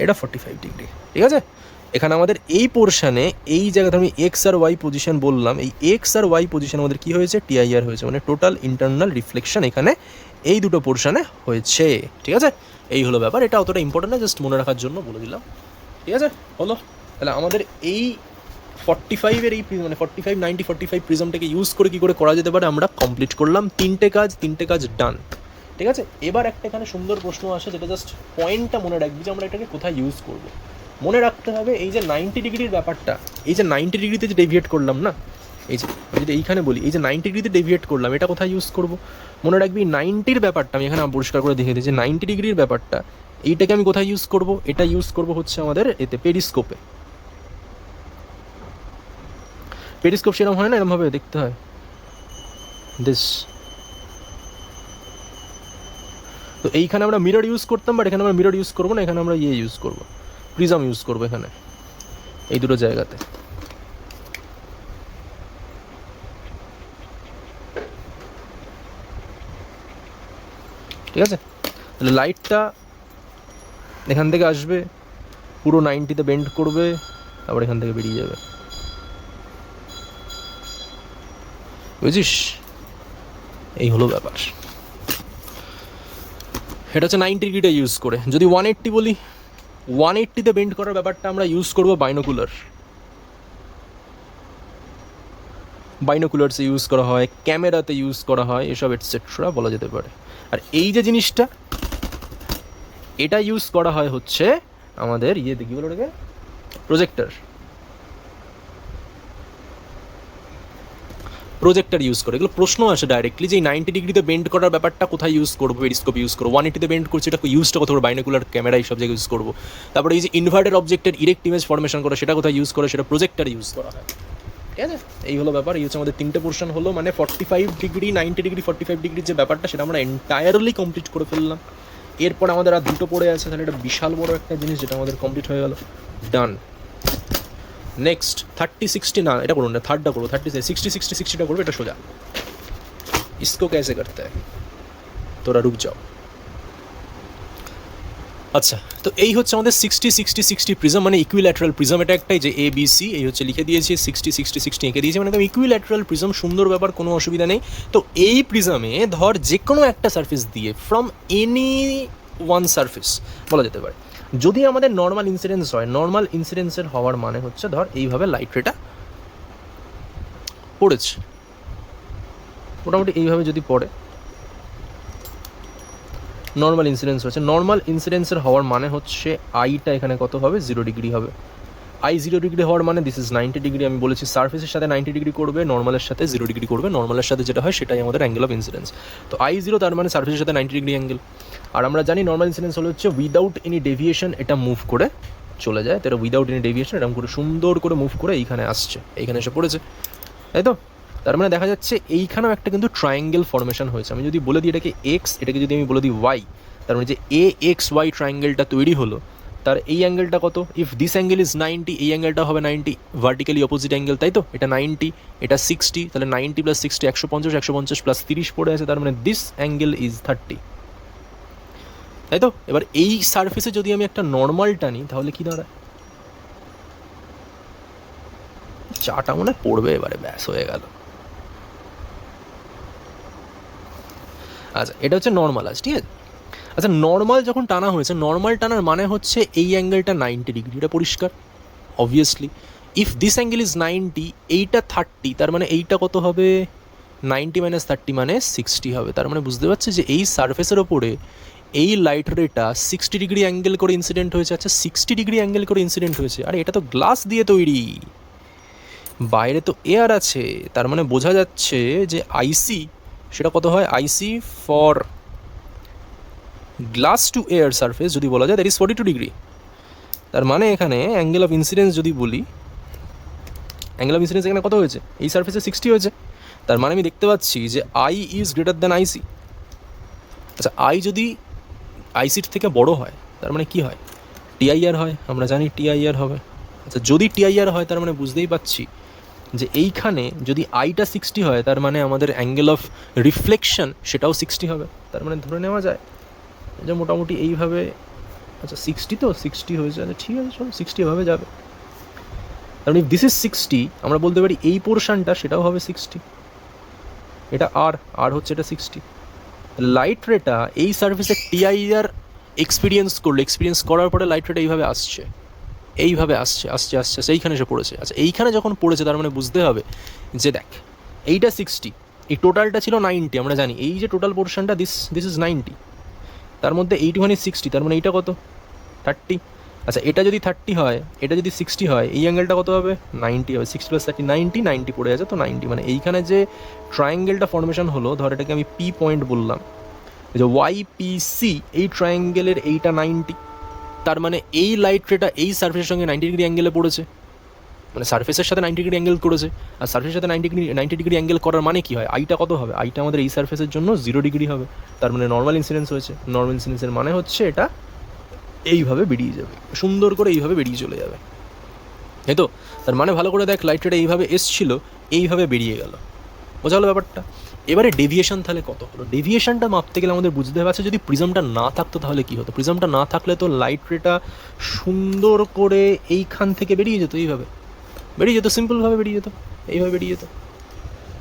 এটা 45 ডিগ্রি। ঠিক আছে, এখানে আমাদের এই পোর্শানে এই জায়গাতে আমি এক্স আর ওয়াই পজিশন বললাম, এই এক্স আর ওয়াই পজিশন আমাদের কী হয়েছে? টিআইআর হয়েছে, মানে টোটাল ইন্টারনাল রিফ্লেকশন এখানে এই দুটো পোর্শানে হয়েছে। ঠিক আছে, এই হলো ব্যাপার। এটা অতটা ইম্পর্টেন্ট না, জাস্ট মনে রাখার জন্য বলে দিলাম। ঠিক আছে, হলো। তাহলে আমাদের এই 45-এর এই মানে 45, 90, 45 প্রিজমটাকে ইউজ করে কী করে করা যেতে পারে আমরা কমপ্লিট করলাম। তিনটে কাজ ডান। ঠিক আছে, এবার একটা এখানে সুন্দর প্রশ্ন আসে, যেটা জাস্ট পয়েন্টটা মনে রাখবি যে আমরা এটাকে কোথায় ইউজ করবো। মনে রাখতে হবে এই যে 90 ডিগ্রির ব্যাপারটা, এই যে 90 ডিগ্রিতে যে ডেভিয়েট করলাম না, এই যে যদি এইখানে বলি এই যে 90 ডিগ্রিতে ডেভিয়েট করলাম, এটা কোথায় ইউজ করব? মনে রাখবি 90-র ব্যাপারটা আমি এখানে পরিষ্কার করে দেখিয়ে দিই যে 90 ডিগ্রির ব্যাপারটা, এইটাকে আমি কোথায় ইউজ করব? এটা ইউজ করব হচ্ছে আমাদের এতে পেরিস্কোপে। পেরিস্কোপ সেরকম হয় না, এরকমভাবে দেখতে হয় দিস। তো এইখানে আমরা মিরর ইউজ করতাম, বাট এখানে আমরা মিরর ইউজ করবো না, এখানে আমরা ইউজ করবো, প্রিজম ইউজ করবো এখানে এই দুটো জায়গাতে। ঠিক আছে, তাহলে লাইটটা এখান থেকে আসবে, পুরো 90-তে বেন্ড করবে, তারপর এখান থেকে বেরিয়ে যাবে, বুঝিস? এই হলো ব্যাপার। এটা হচ্ছে 90 ডিগ্রিটা ইউজ করে। যদি 180 বলি, 180-তে বেন্ড করার ব্যাপারটা আমরা ইউজ করবো বাইনোকুলারসে ইউজ করা হয়, ক্যামেরাতে ইউজ করা হয়, এসব এটসেট্রা বলা যেতে পারে। আর এই যে জিনিসটা, এটা ইউজ করা হয় হচ্ছে আমাদের দেখি বলো ওটাকে, প্রজেক্টর ইউজ করে। এগুলো প্রশ্ন আসে ডাইরেক্টলি যে 90 ডিগ্রিতে বেন্ড করার ব্যাপারটা কোথায় ইউজ করবো? পেরিস্কোপ ইউজ করবো। 180-তে বেন্ড করছি, এটা ইউজটা কোথাও বাইনোকুলার ক্যামেরা এইসব জায়গায় ইউজ করবো। তারপরে এই যে ইনভার্টেড অবজেক্টের ইরেক্ট ইমেজ ফরমেশন করা, সেটা কোথায় ইউজ করে? সেটা প্রজেক্টর ইউজ করা হয়। ঠিক আছে, এই হলো ব্যাপার। এই হচ্ছে আমাদের তিনটে পোর্শন হলো, মানে 45 ডিগ্রি, 90 ডিগ্রি, 45 ডিগ্রির যে ব্যাপারটা, সেটা আমরা এন্টায়ারলি কমপ্লিট করে ফেললাম। এরপর আমাদের আর দুটো পড়ে আছে, তাহলে এটা বিশাল বড় একটা জিনিস যেটা আমাদের কমপ্লিট হয়ে গেল, ডান। নেক্সট 30, 60 না, এটা করুন না, থার্ডটা করবো, 30, 60, 60, 60টা করবো, এটা সোজা। इसको कैसे करते हैं, তোরা রুক যাও। আচ্ছা, তো এই হচ্ছে আমাদের 60, 60, 60 প্রিজম, মানে ইকুইল্যাটারাল প্রিজম। এটা একটাই যে ABC, এই হচ্ছে লিখে দিয়েছি, 60, 60, 60 এঁকে দিয়েছি, মানে একদম ইকুইল্যাটারাল প্রিজম, সুন্দর ব্যাপার, কোনো অসুবিধা নেই। তো এই প্রিজমে ধর যে কোনো একটা সারফেস দিয়ে, ফ্রম এনি ওয়ান সারফেস বলা যেতে পারে, যদি আমাদের নর্মাল ইনসিডেন্স হয়, নর্মাল ইনসিডেন্সের হওয়ার মানে হচ্ছে ধর এইভাবে লাইট রেটা পড়েছে, মোটামুটি এইভাবে যদি পড়ে, নর্মাল ইনসিডেন্স হচ্ছে। নর্মাল ইনসিডেন্সের হওয়ার মানে হচ্ছে আইটা এখানে কত হবে? 0 ডিগ্রি হবে। আই 0 ডিগ্রি হওয়ার মানে দিস ইজ 90 ডিগ্রি। আমি বলেছি সারফেসের সাথে 90 ডিগ্রি করবে, নর্মালের সাথে 0 ডিগ্রি করবে। নর্মালের সাথে যেটা হয় সেটাই আমাদের অ্যাঙ্গেল অফ ইনসিডেন্স। তো আই 0 তার মানে সারফেসের সাথে 90 ডিগ্রি অ্যাঙ্গেল। আর আমরা জানি নর্মাল ইনসিডেন্স হলো হচ্ছে উইদাউট এনি ডেভিয়েশন এটা মুভ করে চলে যায়। তো এটা উইদাউট এনি ডেভিয়েশন এরকম করে সুন্দর করে মুভ করে এইখানে আসছে, এইখানে এসে পড়েছে, তাই তো? তার মানে দেখা যাচ্ছে এইখানেও একটা কিন্তু ট্রায়াঙ্গেল ফর্মেশন হয়েছে। আমি যদি বলে দিই এটাকে এক্স, এটাকে যদি আমি বলে দিই ওয়াই, তার মানে যে এ এক্স ওয়াই ট্রায়াঙ্গেলটা তৈরি হলো, তার এই অ্যাঙ্গেলটা কত? ইফ দিস অ্যাঙ্গেল ইজ 90, এই অ্যাঙ্গেলটা হবে 90, ভার্টিক্যালি অপোজিট অ্যাঙ্গেল, তাই তো? এটা 90, এটা 60, তাহলে 90 প্লাস 60 150, 150 প্লাস 30 পড়ে আছে, তার মানে দিস অ্যাঙ্গেল ইজ 30, তাই তো? এবার এই সারফেসে যদি আমি একটা নর্মাল টানি তাহলে কি দাঁড়ায়? চাটা মনে পড়বে এবারে, ব্যাস হয়ে গেল। আচ্ছা, এটা হচ্ছে নর্মাল আছে, ঠিক আছে? আচ্ছা, নর্মাল যখন টানা হয়েছে, নর্মাল টানার মানে হচ্ছে এই অ্যাঙ্গেলটা 90 ডিগ্রি, এটা পরিষ্কার obviously. If this angle is 90, এইটা 30, তার মানে এইটা কত হবে? 90 মাইনাস 30 মানে 60 হবে। তার মানে বুঝতে পারছি যে এই সারফেসের ওপরে এই লাইট রেটা 60 ডিগ্রি অ্যাঙ্গেল করে ইনসিডেন্ট হয়েছে। আচ্ছা, 60 ডিগ্রি অ্যাঙ্গেল করে ইনসিডেন্ট হয়েছে, আরে এটা তো গ্লাস দিয়ে তৈরি, বাইরে তো এয়ার আছে, তার মানে বোঝা যাচ্ছে যে আইসি সেটা কত হয়? IC for glass to air surface যদি বলা যায় দ্যাট ইজ 42 ডিগ্রি। তার মানে এখানে অ্যাঙ্গেল অফ ইনসিডেন্স যদি বলি, অ্যাঙ্গেল অফ ইনসিডেন্স এখানে কত হয়েছে? এই সারফেসে 60 হয়েছে। তার মানে আমি দেখতে পাচ্ছি যে আই ইজ গ্রেটার দ্যান আইসি। আচ্ছা, আই যদি আইসির থেকে বড় হয় তার মানে কি হয়? টিআইআর হয়, আমরা জানি টিআইআর হবে। আচ্ছা, যদি টিআইআর হয় তার মানে বুঝতেই পাচ্ছি যে এইখানে যদি আইটা 60 হয় তার মানে আমাদের অ্যাঙ্গেল অফ রিফ্লেকশন সেটাও 60 হবে। তার মানে ধরে নেওয়া যায় যে মোটামুটি এইভাবে, আচ্ছা 60 তো 60 হয়ে যাবে, ঠিক আছে চলো 60 এভাবে যাবে। তার মানে দিস ইজ 60, আমরা বলতে পারি এই পোর্শনটা সেটাও হবে 60, এটা আর হচ্ছে এটা 60। লাইট রেটা এই সার্ফেসে টিআইআর এক্সপিরিয়েন্স করার পরে লাইট রেটা এইভাবে আসছে, এইভাবে আসছে আসছে আসছে সেইখানে এসে পড়েছে। আচ্ছা, এইখানে যখন পড়েছে তার মানে বুঝতে হবে যে দেখ এইটা 60, এই টোটালটা ছিল 90, আমরা জানি এই যে টোটাল পোর্শনটা দিস ইজ 90, তার মধ্যে এইটুখানি 60, তার মানে এইটা কত? 30। আচ্ছা, এটা যদি 30 হয়, এটা যদি 60 হয়, এই অ্যাঙ্গেলটা কত হবে? 90 হবে। 60 প্লাস 30 90 পড়ে আছে তো 90, মানে এইখানে যে ট্রায়াঙ্গেলটা ফর্মেশন হলো, ধর এটাকে আমি পি পয়েন্ট বললাম, যে ওয়াই পি সি, এই ট্রায়াঙ্গেলের এইটা 90, তার মানে এই লাইট রেটা এই সার্ফেসের সঙ্গে 90 ডিগ্রি অ্যাঙ্গেলে পড়েছে, মানে সার্ফেসের সাথে 90 ডিগ্রি অ্যাঙ্গেল করেছে। আর সার্ফেসের সাথে 90 ডিগ্রি অ্যাঙ্গেল করার মানে কি হয়? আইটা কত হবে? আইটা আমাদের এই সার্ফেসের জন্য 0 ডিগ্রি হবে। তার মানে নর্মাল ইনসিডেন্স হয়েছে। নর্মাল ইনসিডেন্সের মানে হচ্ছে এটা এইভাবে বেরিয়ে যাবে, সুন্দর করে এইভাবে বেরিয়ে চলে যাবে, তাই তো? তার মানে ভালো করে দেখ, লাইট রেটা এইভাবে এসছিল, এইভাবে বেরিয়ে গেল, বোঝা হলো ব্যাপারটা? এবারে ডেভিয়েশন তাহলে কত হলো? ডেভিয়েশনটা মাপতে গেলে আমাদের বুঝতে হবে, আচ্ছা যদি প্রিজমটা না থাকতো তাহলে কী হতো? প্রিজমটা না থাকলে তো লাইট রেটা সুন্দর করে এইখান থেকে বেরিয়ে যেত, এইভাবে বেরিয়ে যেত, সিম্পলভাবে বেরিয়ে যেত, এইভাবে বেরিয়ে যেত,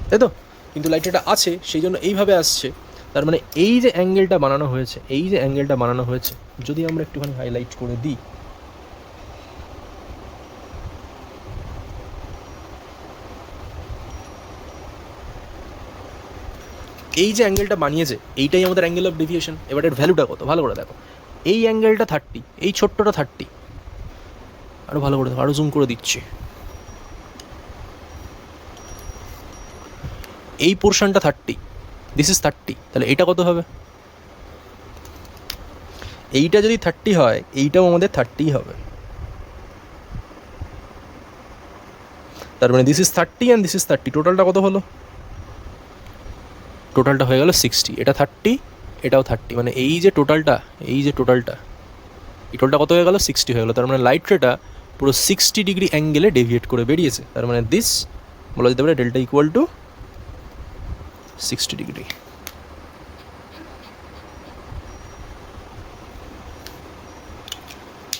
তাই তো? কিন্তু লাইট রেটা আছে সেই জন্য এইভাবে আসছে। তার মানে এই যে অ্যাঙ্গেলটা বানানো হয়েছে, এই যে অ্যাঙ্গেলটা বানানো হয়েছে, যদি আমরা একটুখানি হাইলাইট করে দিই, এই যে অ্যাঙ্গেলটা বানিয়েছে এইটাই আমাদের অ্যাঙ্গেল অফ ডেভিয়েশন। এবার এর ভ্যালুটা কত? ভালো করে দেখো, এই অ্যাঙ্গেলটা 30, এই ছোট্টটা 30, আরও ভালো করে দেখো, আরও জুম করে দিচ্ছি, এই পোর্শনটা 30, দিস ইজ 30, তাহলে এইটা কত হবে? এইটা যদি 30 হয়, এইটাও আমাদের 30 হবে। তার মানে this is 30 and this is 30, টোটালটা কত হলো? টোটালটা হয়ে গেল 60, এটা 30, এটাও 30, মানে এই যে টোটালটা, এই টোটালটা কত হয়ে গেল? 60 হয়ে গেলো। তার মানে লাইট রেটা পুরো 60 ডিগ্রি অ্যাঙ্গেলে ডেভিয়েট করে বেরিয়েছে। তার মানে দিস বলা যেতে পারে ডেল্টা ইকুয়াল টু 60 ডিগ্রি।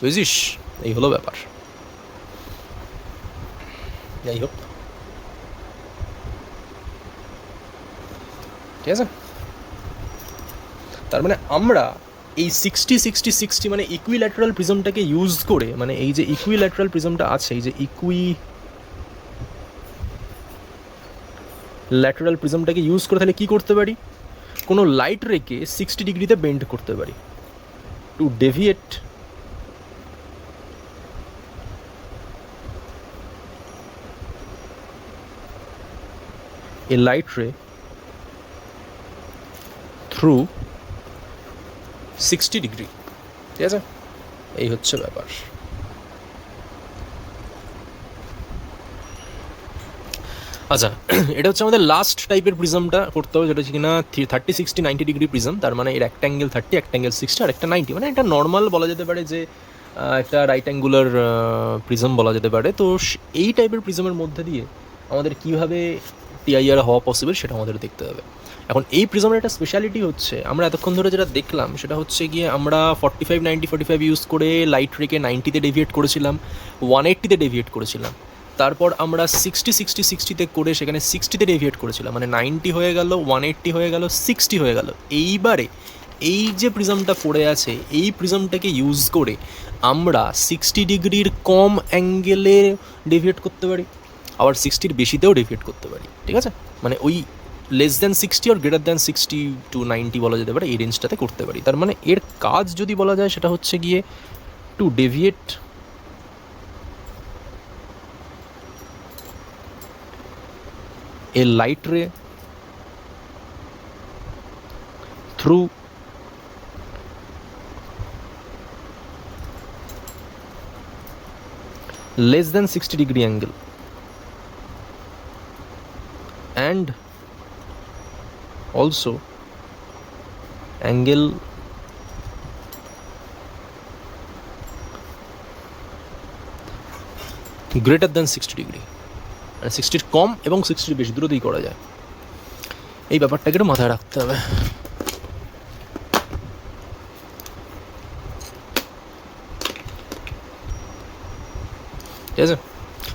বুঝিস? এই হলো ব্যাপার। যাই হোক, ঠিক আছে? তার মানে আমরা এই 60 মানে ইকুইল্যাটারাল প্রিজমটাকে ইউজ করে, মানে এই যে ইকুইল্যাটারাল প্রিজমটা আছে, এই যে ল্যাটারাল প্রিজমটাকে ইউজ করে তাহলে কী করতে পারি? কোনো লাইট রেকে 60 ডিগ্রিতে বেন্ড করতে পারি টু ডেভিয়েট এ লাইট রে থ্রু 60 ডিগ্রি, ঠিক আছে? এই হচ্ছে ব্যাপার। আচ্ছা, এটা হচ্ছে আমাদের লাস্ট টাইপের প্রিজমটা করতে হবে, যেটা হচ্ছে কিনা 30-60-90 ডিগ্রি প্রিজম। তার মানে এর একটা অ্যাঙ্গেল 30, একটা অ্যাঙ্গেল 60 আর একটা 90। মানে এটা নর্মাল বলা যেতে পারে যে একটা রাইট অ্যাঙ্গুলার প্রিজম বলা যেতে পারে। তো এই টাইপের প্রিজমের মধ্যে দিয়ে আমাদের কীভাবে টিআইআর হওয়া পসিবল সেটা আমাদের দেখতে হবে। এখন এই প্রিজমের একটা স্পেশালিটি হচ্ছে, আমরা এতক্ষণ ধরে যেটা দেখলাম সেটা হচ্ছে গিয়ে আমরা 45-90-45 ইউজ করে লাইট রেকে 90-তে ডেভিয়েট করেছিলাম, 180-তে ডেভিয়েট করেছিলাম। তারপর আমরা 60-60-60-তে করে সেখানে 60-তে ডেভিয়েট করেছিলাম, মানে 90 হয়ে গেল, 180 হয়ে গেল, 60 হয়ে গেল। এইবারে এই যে প্রিজমটা পড়ে আছে, এই প্রিজমটাকে ইউজ করে আমরা 60 ডিগ্রির কম অ্যাঙ্গেলে ডেভিয়েট করতে পারি, আবার 60-র বেশিতেও ডেভিয়েট করতে পারি। ঠিক আছে, মানে ওই লেস দ্যান 60 আর গ্রেটার দ্যান 60-90 বলা যেতে পারে, এই রেঞ্জটাতে করতে পারি। তার মানে এর কাজ যদি বলা যায় সেটা হচ্ছে গিয়ে to deviate a light ray through less than 60-degree angle and also angle greater than 60-degree, মানে 60-র কম এবং 60-র বেশি দুটোতেই করা যায়। এই ব্যাপারটাকে একটু মাথায় রাখতে হবে। ঠিক আছে,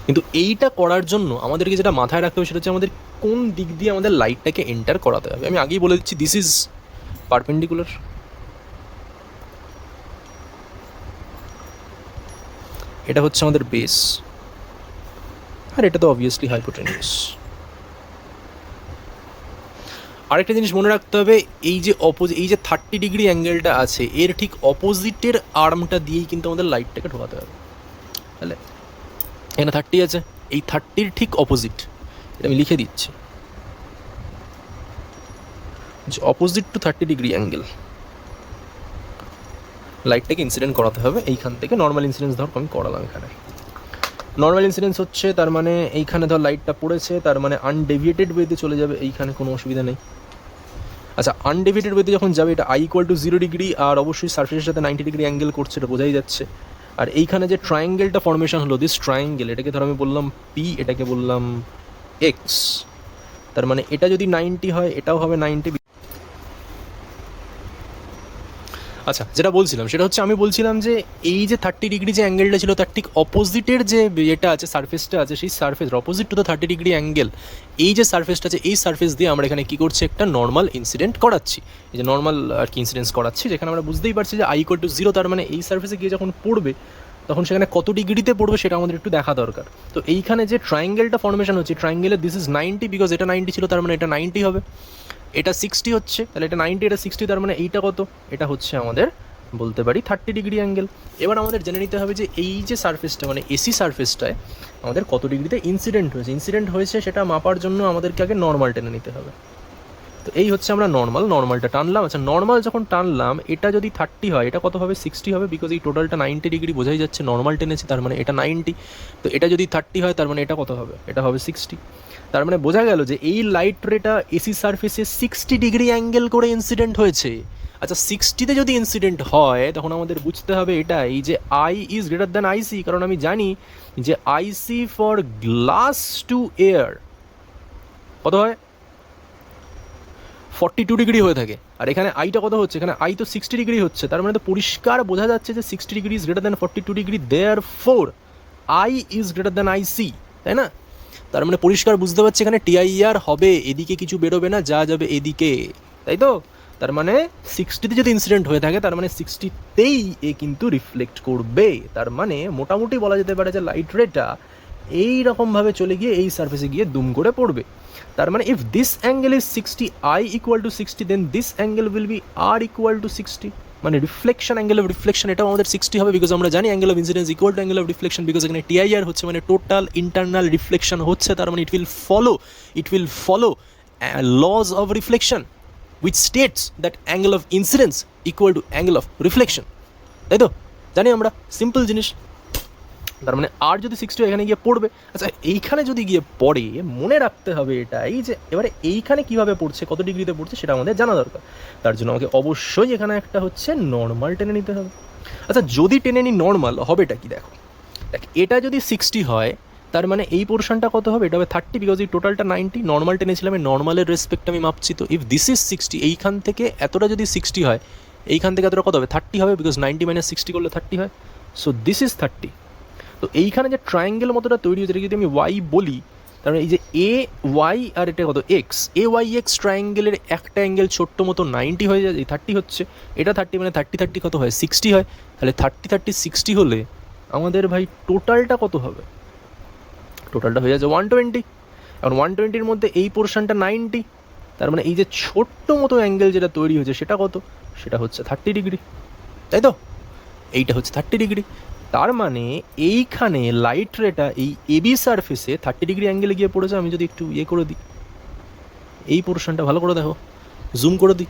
কিন্তু এইটা করার জন্য আমাদেরকে যেটা মাথায় রাখতে হবে সেটা হচ্ছে আমাদের কোন দিক দিয়ে আমাদের লাইটটাকে এন্টার করাতে হবে। আমি আগেই বলে দিচ্ছি, দিস ইজ পারপেন্ডিকুলার, এটা হচ্ছে আমাদের বেস, আর এটা তো অবভিয়াসলি হাইপোটেনিয়াস। আরেকটা জিনিস মনে রাখতে হবে, এই যে এই যে 30 ডিগ্রি অ্যাঙ্গেলটা আছে, এর ঠিক অপোজিটের আর্মটা দিয়েই কিন্তু আমাদের লাইটটাকে ঢোকাতে হবে। তাহলে এখানে 30 আছে, এই 30-র ঠিক অপোজিট, এটা আমি লিখে দিচ্ছি, যে অপোজিট টু 30 ডিগ্রি অ্যাঙ্গেল লাইটটাকে ইনসিডেন্ট করাতে হবে। এইখান থেকে নর্মাল ইনসিডেন্স ধর আমি করালাম, এখানে নর্মাল ইনসিডেন্স হচ্ছে, তার মানে এইখানে ধর লাইটটা পড়েছে, তার মানে আনডেভিয়েটেড ওয়েতে চলে যাবে, এইখানে কোনো অসুবিধা নেই। আচ্ছা, আনডেভিয়েটেড ওয়েতে যখন যাবে, এটা i=0 ডিগ্রি, আর অবশ্যই সার্ফেসের সাথে 90 ডিগ্রি অ্যাঙ্গেল করছে, এটা বোঝাই যাচ্ছে। আর এইখানে যে ট্রায়াঙ্গেলটা ফর্মেশন হলো, দিস ট্রায়াঙ্গেল, এটাকে ধর আমি বললাম পি, এটাকে বললাম এক্স। তার মানে এটা যদি 90 হয়, এটাও হবে 90। আচ্ছা, যেটা বলছিলাম সেটা হচ্ছে, আমি বলছিলাম যে এই যে 30 ডিগ্রি যে অ্যাঙ্গেলটা ছিল, তার ঠিক অপোজিটের যে এটা আছে, সারফেসটা আছে, সেই surface opposite to the 30 degree angle, এই যে সারফেসটা আছে, এই সারফেস দিয়ে আমরা এখানে কী করছি, একটা নর্মাল ইনসিডেন্ট করাচ্ছি। এই যে নর্মাল আর কি ইনসিডেন্স করাচ্ছি, যেখানে আমরা বুঝতেই পারছি যে i=0, তার মানে এই সারফেসে গিয়ে যখন পড়বে তখন সেখানে কত ডিগ্রিতে পড়বে সেটা আমাদের একটু দেখা দরকার। তো এইখানে যে ট্রায়াঙ্গেলটা ফর্মেশন হচ্ছে, ট্রায়াঙ্গেলের দিস ইজ 90, বিকজ এটা 90 ছিল, তার মানে এটা 90 হবে। এটা 60 হচ্ছে, তাহলে এটা 90, এটা 60, তার মানে এইটা কত, এটা হচ্ছে আমাদের বলতে পারি 30 ডিগ্রি অ্যাঙ্গেল। এবার আমাদের জেনে নিতে হবে যে এই যে সারফেসটা, মানে এসি সারফেসটায় আমাদের কত ডিগ্রিতে ইনসিডেন্ট হয়েছে সেটা মাপার জন্য আমাদেরকে আগে নর্মাল টেনে নিতে হবে। তো এই হচ্ছে আমরা নর্মালটা টানলাম। আচ্ছা, নর্মাল যখন টানলাম, এটা যদি 30 হয়, এটা কত হবে, 60 হবে, বিকজ এই টোটালটা 90 ডিগ্রি, বোঝাই যাচ্ছে নর্মাল টেনেছি, তার মানে এটা 90। তো এটা যদি 30 হয়, তার মানে এটা কত হবে, এটা হবে 60। তার মানে বোঝা গেল যে এই লাইট রেটা এসি সারফেসে 60 ডিগ্রি অ্যাঙ্গেল করে ইনসিডেন্ট হয়েছে। আচ্ছা, 60-তে যদি ইনসিডেন্ট হয়, তখন আমাদের বুঝতে হবে এটা, এই যে I=greater IC, কারণ আমি জানি যে IC for glass to air কত হয়, 42 ডিগ্রি হয়ে থাকে। আর এখানে আইটা কত হচ্ছে, এখানে আই তো 60 ডিগ্রি হচ্ছে, তার মানে তো পরিষ্কার বোঝা যাচ্ছে যে 60 degree is greater than 42 degree, therefore I=greater IC, তাই না? তার মানে পরিষ্কার বুঝতে পারছি এখানে টিআইআর হবে, এদিকে কিছু বেরোবে না, যা যাবে এদিকে, তাই তো? তার মানে 60-তে যদি ইনসিডেন্ট হয়ে থাকে, তার মানে 60-তেই এ কিন্তু রিফ্লেক্ট করবে। তার মানে মোটামুটি বলা যেতে পারে যে লাইট রেটা এই রকমভাবে চলে গিয়ে এই সারফেসে গিয়ে দুম করে পড়বে। তার মানে if this angle is 60, I=60, then this angle will be R=60, মানে রিফ্লেকশন, অ্যাঙ্গেল অফ রিফ্লেকশন এটাও আমাদের 60 হবে, বিকজ আমরা জানি angle of incidence equal to angle of reflection, because এখানে টিআইআর হচ্ছে মানে টোটাল ইন্টারনাল রিফ্লেকশন হচ্ছে। তার মানে it will follow lodge of reflection which states that angle of incidence equal to angle of reflection, তাই তো? জানি আমরা, সিম্পল জিনিস। তার মানে আর যদি 60 এখানে গিয়ে পড়বে। আচ্ছা এইখানে যদি গিয়ে পড়ে মনে রাখতে হবে এটাই যে এবারে এইখানে কিভাবে পড়ছে, কত ডিগ্রিতে পড়ছে সেটা আমাদের জানা দরকার। তার জন্য আমাকে অবশ্যই এখানে একটা হচ্ছে নর্মাল টেনে নিতে হবে। আচ্ছা যদি টেনে নিই নর্মাল হবেটা কি, দেখ এটা যদি 60 হয় তার মানে এই পোর্শনটা কত হবে, এটা হবে 30, বিকজ এই টোটালটা 90, নর্মাল টেনেছিলাম, এই নর্মালের রেসপেক্ট আমি মাপছি। তো ইফ দিস ইজ 60, এইখান থেকে এতটা যদি 60 হয়, এইখান থেকে এতটা কত হবে, 30 হবে, বিকজ 90 - 60 করলে 30 হয়। So this is 30। তো এইখানে যে ট্রায়াঙ্গেল মতোটা তৈরি হয়েছে, যদি আমি ওয়াই বলি, তার মানে এই যে এ ওয়াই আর এটা কত এক্স, এ ওয়াই এক্স ট্রায়াঙ্গেলের একটা অ্যাঙ্গেল ছোট্ট মতো 90 হয়ে যায়, এই 30 হচ্ছে, এটা 30, মানে 30 30 কত হয় 60 হয়। তাহলে 30 30 60 হলে আমাদের ভাই টোটালটা কত হবে, টোটালটা হয়ে যাচ্ছে 120। এখন 120-র মধ্যে এই পোর্শনটা 90, তার মানে এই যে ছোট্ট মতো অ্যাঙ্গেল যেটা তৈরি হয়েছে সেটা কত, সেটা হচ্ছে 30 ডিগ্রি, তাই তো? এইটা হচ্ছে 30 ডিগ্রি। তার মানে এইখানে লাইট রেটা এই এবি সারফেসে 30 ডিগ্রি অ্যাঙ্গেলে গিয়ে পড়েছে। আমি যদি একটু ইয়ে করে দিই, এই পোর্শনটা ভালো করে দেখো, জুম করে দিই,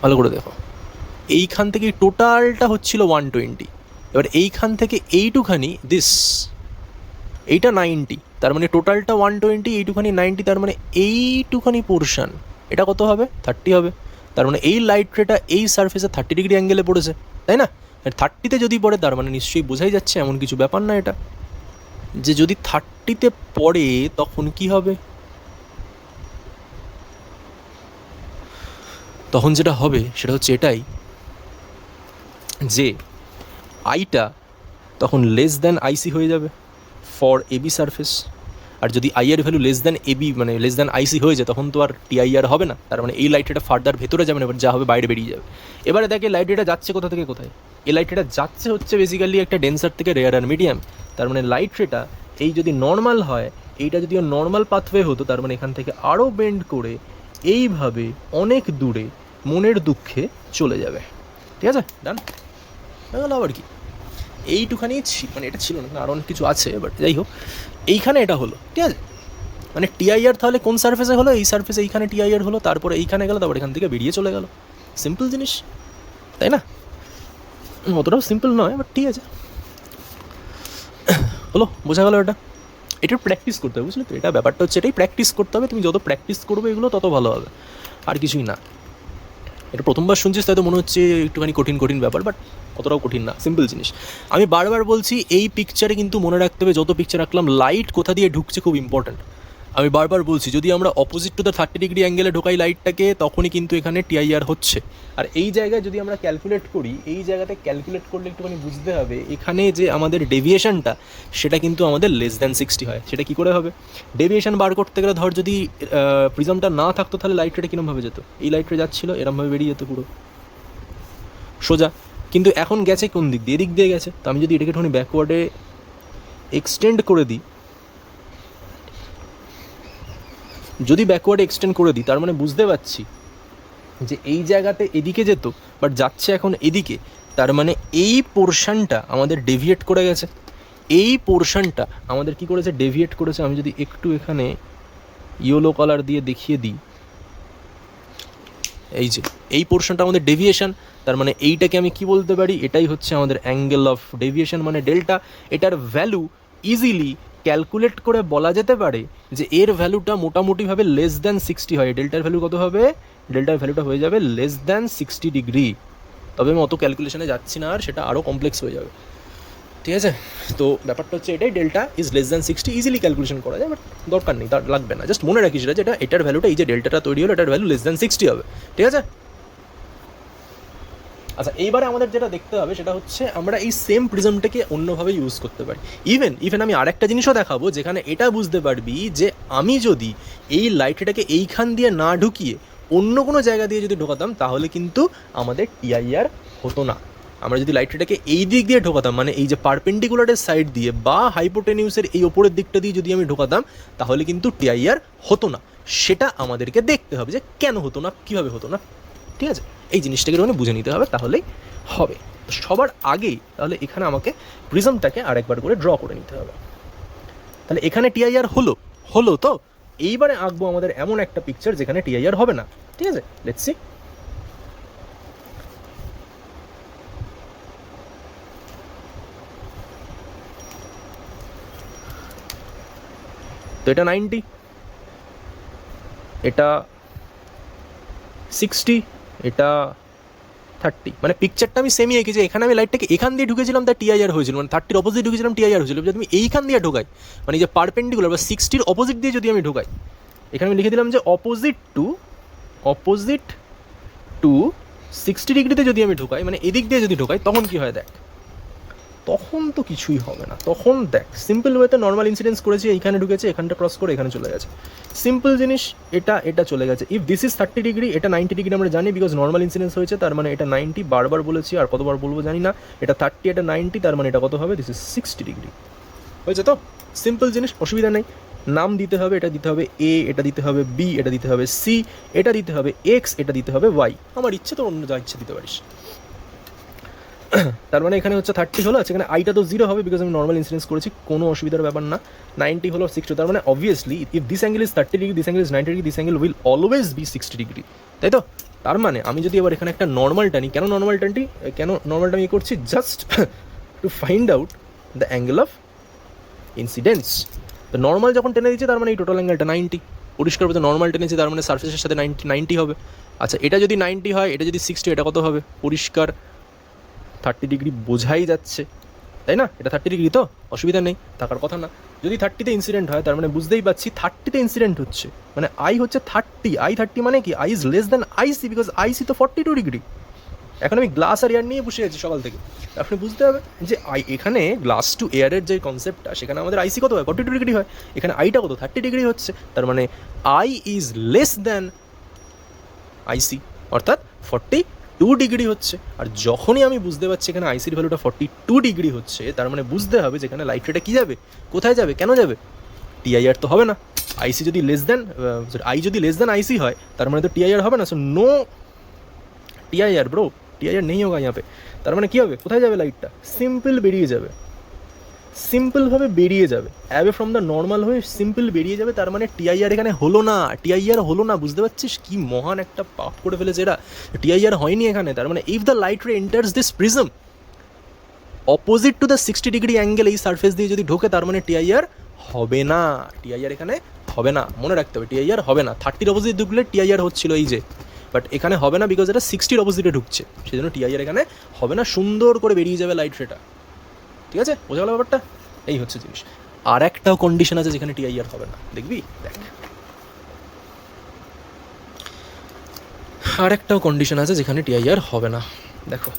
ভালো করে দেখো, এইখান থেকে টোটালটা হচ্ছিল 120। এবার এইখান থেকে এইটুখানি দিস, এইটা 90, তার মানে টোটালটা 120, এইটুখানি 90, তার মানে এইটুখানি পোর্শন এটা কত হবে, 30 হবে। তার মানে এই লাইট রেটা এই সারফেসে 30 ডিগ্রি অ্যাঙ্গেলে পড়েছে, তাই না? 30-তে যদি পড়ে তার মানে নিশ্চয়ই বোঝাই যাচ্ছে এমন কিছু ব্যাপার না এটা, যে যদি 30-তে পড়ে তখন কি হবে, তখন যেটা হবে সেটা হচ্ছে এটাই, যে আইটা তখন লেস দ্যান আইসি হয়ে যাবে ফর এবি সারফেস। আর যদি আইয়ের ভ্যালু লেস দ্যান এবি মানে লেস দ্যান আইসি হয়ে যায় তখন তো আর টিআইআর হবে না। তার মানে এই লাইট এটা ফার্দার ভেতরে যাবে না, এবার যা হবে বাইরে বেরিয়ে যাবে। এবারে দেখে লাইট এটা যাচ্ছে কোথা থেকে কোথায়, এই লাইট এটা যাচ্ছে হচ্ছে বেসিক্যালি একটা ডেন্সার থেকে রেয়ার আর মিডিয়াম। তার মানে লাইট রেটা এই যদি নর্মাল হয়, এইটা যদি নর্মাল পাথওয়ে হতো, তার মানে এখান থেকে আরও বেন্ড করে এইভাবে অনেক দূরে মনের দুঃখে চলে যাবে। ঠিক আছে, ডান হয়ে গেল। আবার কি এইটুখানি মানে এটা ছিল না, আরও অনেক কিছু আছে, বাট যাই হোক এইখানে এটা হলো, ঠিক আছে? মানে টিআইআর তাহলে কোন সারফেসে হলো, এই সারফেসে এইখানে টিআইআর হলো, তারপরে এইখানে গেলো, তারপর এখান থেকে বেরিয়ে চলে গেল। সিম্পল জিনিস, তাই না? অতটাও সিম্পল নয়, বাট ঠিক আছে, হলো, বোঝা গেল। এটার প্র্যাকটিস করতে হবে, বুঝলি তো? এটা ব্যাপারটা হচ্ছে এটাই, প্র্যাকটিস করতে হবে। তুমি যত প্র্যাকটিস করবে এগুলো তত ভালো হবে, আর কিছুই না। এটা প্রথমবার শুনছিস তাই তো মনে হচ্ছে একটুখানি কঠিন কঠিন ব্যাপার, বাট অতটাও কঠিন না, সিম্পল জিনিস। আমি বারবার বলছি এই পিকচারে কিন্তু মনে রাখতে হবে, যত পিকচার রাখলাম লাইট কোথা দিয়ে ঢুকছে খুব ইম্পর্ট্যান্ট। আমি বারবার বলছি যদি আমরা অপোজিট টু দ্য 30 ডিগ্রি অ্যাঙ্গেলে ঢোকাই লাইটটাকে, তখনই কিন্তু এখানে টিআইআর হচ্ছে। আর এই জায়গায় যদি আমরা ক্যালকুলেট করি, এই জায়গাতে ক্যালকুলেট করলে একটুখানি বুঝতে হবে এখানে যে আমাদের ডেভিয়েশনটা সেটা কিন্তু আমাদের লেস দ্যান 60 হয়। সেটা কী করে হবে, ডেভিয়েশন বার করতে গেলে ধর যদি প্রিজমটা না থাকতো তাহলে লাইট রেটা কীরমভাবে যেত, এই লাইট রে যাচ্ছিলো এরমভাবে বেরিয়ে যেত পুরো সোজা। কিন্তু এখন গেছে কোন দিক দিয়ে, এদিক দিয়ে গেছে। তো আমি যদি এটাকে একটুখানি ব্যাকওয়ার্ডে এক্সটেন্ড করে দিই, যদি ব্যাকওয়ার্ডে এক্সটেন্ড করে দিই, তার মানে বুঝতে পারছি যে এই জায়গাতে এদিকে যেত, বাট যাচ্ছে এখন এদিকে। তার মানে এই পোর্শনটা আমাদের ডেভিয়েট করে গেছে, এই পোর্শনটা আমাদের কি করেছে, ডেভিয়েট করেছে। আমি যদি একটু এখানে ইয়েলো কালার দিয়ে দেখিয়ে দিই, এই যে এই পোর্শনটা আমাদের ডেভিয়েশন। তার মানে এইটাকে আমি কি বলতে পারি, এটাই হচ্ছে আমাদের অ্যাঙ্গেল অফ ডেভিয়েশন, মানে ডেল্টা। এটার ভ্যালু ইজিলি ক্যালকুলেট করে বলা যেতে পারে যে এর ভ্যালুটা মোটামুটিভাবে লেস দ্যান 60 হয়। ডেল্টার ভ্যালু কত হবে, ডেল্টার ভ্যালুটা হয়ে যাবে লেস দ্যান 60 ডিগ্রি। তবে আমি অত ক্যালকুলেশনে যাচ্ছি না, আর সেটা আরও কমপ্লেক্স হয়ে যাবে, ঠিক আছে? তো ব্যাপারটা হচ্ছে এটাই, delta is less than 60 easily calculation করা যায়, বাট দরকার নেই, তার লাগবে না। জাস্ট মনে রাখিস যেটা এটার ভ্যালুটা, এই যে ডেল্টাটা তৈরি হলো, এটার ভ্যালু লেস দ্যান 60 হবে, ঠিক আছে? আচ্ছা এইবারে আমাদের যেটা দেখতে হবে সেটা হচ্ছে আমরা এই সেম প্রিজমটাকে অন্যভাবে ইউজ করতে পারি। ইভেন আমি আরেকটা জিনিসও দেখাবো যেখানে এটা বুঝতে পারবি যে আমি যদি এই লাইটটাকে এইখান দিয়ে না ঢুকিয়ে অন্য কোনো জায়গা দিয়ে যদি ঢোকাতাম তাহলে কিন্তু আমাদের টিআইআর হতো না। আমরা যদি লাইটটাকে এই দিক দিয়ে ঢোকাতাম, মানে এই যে পারপেন্ডিকুলারের সাইড দিয়ে বা হাইপোটেনিউসের এই ওপরের দিকটা দিয়ে যদি আমি ঢোকাতাম, তাহলে কিন্তু টিআইআর হতো না। সেটা আমাদেরকে দেখতে হবে যে কেন হতো না, কীভাবে হতো না, ঠিক আছে? এই জিনিসটাকে মানে বুঝে নিতে হবে, তাহলেই হবে। সবার আগেই তাহলে এখানে আমাকে প্রিজমটাকে আরেকবার করে ড্র করে নিতে হবে। তাহলে এখানে টিআইআর হলো তো এইবারে আঁকবো আমাদের এমন একটা পিকচার যেখানে টিআইআর হবে না, ঠিক আছে? Let's see. এটা 90, এটা 60, এটা 30, মানে পিকচারটা আমি সেমই এঁকেছি। এখানে আমি লাইটটাকে এখান দিয়ে ঢুকেছিলাম, তার টিআইআর হয়েছিল, মানে 30-র অপোজিট ঢুকেছিলাম, টিআইআর হয়েছিল। যদি আমি এইখান দিয়ে ঢোকাই, মানে যে পারপেন্ডিকুলার বা 60-র অপোজিট দিয়ে যদি আমি ঢোকাই, এখানে আমি লিখে দিলাম যে অপোজিট টু 60 ডিগ্রিতে যদি আমি ঢোকাই, মানে এদিক দিয়ে যদি ঢোকাই, তখন কি হয় দেখ, তখন তো কিছুই হবে না। তখন দেখ সিম্পল ওয়েতে নর্মাল ইনসিডেন্স করেছি, এইখানে ঢুকেছে, এখানটা ক্রস করে এখানে চলে গেছে, সিম্পল জিনিস। এটা চলে গেছে। ইফ দিস ইজ 30 ডিগ্রি, এটা 90 ডিগ্রি আমরা জানি, বিকজ নর্মাল ইনসিডেন্স হয়েছে, তার মানে এটা 90, বারবার বলেছি, আর কতবার বলবো জানি না। এটা 30, এটা 90, তার মানে এটা কত হবে, দিস ইজ 60 ডিগ্রি। হয়েছে তো? সিম্পল জিনিস, অসুবিধা নেই। নাম দিতে হবে, এটা দিতে হবে এ, এটা দিতে হবে বি, এটা দিতে হবে সি, এটা দিতে হবে এক্স, এটা দিতে হবে ওয়াই। আমার ইচ্ছে তো অন্য যা ইচ্ছে দিতে পারিস। তার মানে এখানে হচ্ছে 30 হলো, আছে এখানে আইটা তো 0 হবে, বিকজ আমি নর্মাল ইনসিডেন্স করেছি, কোনো অসুবিধার ব্যাপার না। 90 হলো 60, তার মানে obviously if this angle is 30 degree, this angle is 90 degree, this angle will always be 60 degree, তাই তো? তার মানে আমি যদি এবার এখানে একটা নর্মাল টানি, কেন নর্মালটা আমি করছি, just to find out the angle of incidence. তো নর্মাল যখন টেনে দিচ্ছে, তার মানে এই টোটাল অ্যাঙ্গেলটা 90, পরিষ্কার বলতে নর্মাল টেনেছে, তার মানে সার্ফেসের সাথে 90 হবে। আচ্ছা, এটা যদি 90 হয়, এটা যদি 60, এটা কত হবে? পরিষ্কার 30 ডিগ্রি বোঝাই যাচ্ছে, তাই না? এটা 30 ডিগ্রি, তো অসুবিধা নেই, থাকার কথা না। যদি 30তে ইনসিডেন্ট হয়, তার মানে বুঝতেই পারছি 30তে ইনসিডেন্ট হচ্ছে, মানে আই হচ্ছে 30, I30 মানে কি, I is less than IC, because IC তো 42 ডিগ্রি। এখন আমি গ্লাস আর এয়ার নিয়ে বসে আছি সকাল থেকে, আপনি বুঝতে হবে যে এখানে গ্লাস টু এয়ারের যে কনসেপ্টটা, সেখানে আমাদের আইসি কত হয়, 42 ডিগ্রি হয়, এখানে আইটা কত, 30 ডিগ্রি হচ্ছে, তার মানে আই ইজ লেস দ্যান আইসি, অর্থাৎ 42 ডিগ্রি হচ্ছে। আর যখনই আমি বুঝতে পারছি এখানে আইসির ভ্যালুটা 42 ডিগ্রি হচ্ছে, তার মানে বুঝতে হবে যেখানে লাইট রেটা কী যাবে, কোথায় যাবে, কেন যাবে, টিআইআর তো হবে না। আইসি যদি লেস দ্যান যদি লেস দ্যান আইসি হয়, তার মানে তো টিআইআর হবে না। So no TIR bro, TIR নেই হোগা यहाँ पे। তার মানে কী হবে, কোথায় যাবে লাইটটা, সিম্পল বেরিয়ে যাবে, সিম্পলভাবে বেরিয়ে যাবে, অ্যাওয়ে ফ্রম দ্য নর্মাল হয়ে সিম্পল বেরিয়ে যাবে। তার মানে টিআইআর এখানে হলো না, টিআইআর হলো না, বুঝতে পারছিস কি মহান একটা পাপ করে ফেলেছে এরা, টিআইআর হয়নি এখানে। তার মানে ইফ দ্য লাইট রে enters this prism opposite to the 60 degree angle, এই সারফেস দিয়ে যদি ঢোকে, তার মানে টিআইআর হবে না, টিআইআর এখানে হবে না, মনে রাখতে হবে, টিআইআর হবে না। 30-র অপোজিট ঢুকলে টিআইআর হচ্ছিল এই যে, বাট এখানে হবে না, বিকজ এটা 60-র অপোজিটে ঢুকছে, সেই জন্য টিআইআর এখানে হবে না, সুন্দর করে বেরিয়ে যাবে লাইট রেটা। ঠিক আছে, বোঝা গেল ব্যাপারটা? এই হচ্ছে জিনিস। আর একটাও কন্ডিশন আছে যেখানে টিআইআর হবে না, দেখবি, দেখ আর একটাও কন্ডিশন আছে যেখানে টিআইআর হবে না, দেখো।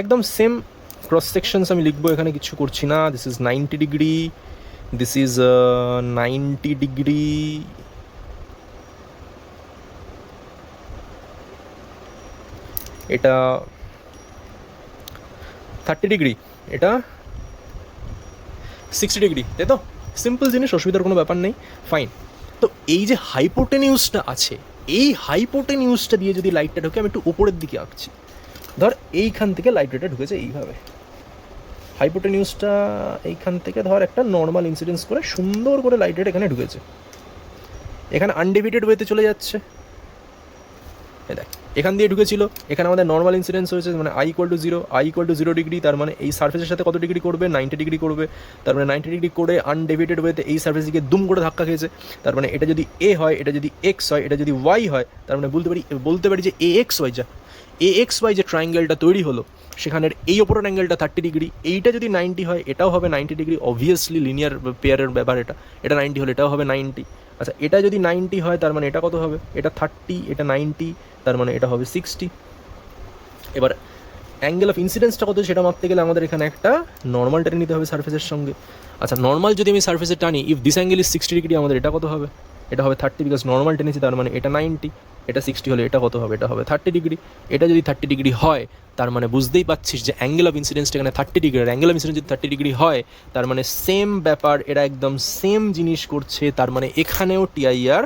একদম সেম ক্রস সেকশনস আমি লিখবো, এখানে কিছু করছি না। This is 90 degree, this is 90 degree, এটা 30 ডিগ্রি, এটা 60 ডিগ্রি, তাই তো? সিম্পল জিনিস, অসুবিধার কোনো ব্যাপার নেই, ফাইন। তো এই যে হাইপোটেনিউসটা আছে, এই হাইপোটেনিউসটা দিয়ে যদি লাইটটা ঢোকে, আমি একটু উপরের দিকে আঁকছি, ধর এইখান থেকে লাইট রেটা ঢুকেছে এইভাবে, হাইপোটেনিউসটা এইখান থেকে ধর একটা নর্মাল ইনসিডেন্স করে সুন্দর করে লাইট রেট এখানে ঢুকেছে, এখানে আনডিভিটেড ওয়েতে চলে যাচ্ছে, দেখ এখান দিয়ে ঢুকেছিল, এখানে আমাদের নর্মাল ইনসিডেন্স হয়েছে, মানে আই ইকুয়াল টু 0 ডিগ্রি, তার মানে এই সার্ফেসের সাথে কত ডিগ্রি করবে, 90 ডিগ্রি করবে, তার মানে 90 ডিগ্রি করে আনডেভিটেড ওয়েতে এই সার্ফেস দিকে দুম করে ধাক্কা খেয়েছে। তার মানে এটা যদি এ হয়, এটা যদি এক্স হয়, এটা যদি ওয়াই হয়, তার মানে বলতে পারি যে এ এক্স ওয়াই যে ট্রায়াঙ্গেলটা তৈরি হলো, সেখানের এই ওপরের অ্যাঙ্গেলটা 30 ডিগ্রি, এইটা যদি 90 হয়, এটাও হবে 90 ডিগ্রি, অবভিয়াসলি লিনিয়ার পেয়ারের ব্যাপার, এটা 90 হলে এটাও হবে 90। আচ্ছা, এটা যদি 90 হয়, তার মানে এটা কত হবে, এটা 30, এটা 90, তার মানে এটা হবে 60। এবার অ্যাঙ্গেল অফ ইনসিডেন্সটা কত সেটা মাপতে গেলে আমাদের এখানে একটা নর্মাল টেনে নিতে হবে সার্ফেসের সঙ্গে। আচ্ছা, নর্মাল যদি আমি সার্ফেসে টানি, if this angle is 60 degree, আমাদের এটা কত হবে, এটা হবে 30, বিকজ নর্মাল টেনেছি, তার মানে এটা 90, এটা 60 হলে এটা কত হবে, এটা হবে 30 ডিগ্রি। এটা যদি 30 ডিগ্রি হয়, তার মানে বুঝতেই পাচ্ছিস যে অ্যাঙ্গেল অফ ইনসিডেন্সটা এখানে 30 ডিগ্রি, আর অ্যাঙ্গেল অফ ইনসিডেন্স যদি 30 ডিগ্রি হয়, তার মানে সেম ব্যাপার, এরা একদম সেম জিনিস করছে, তার মানে এখানেও টিআইআর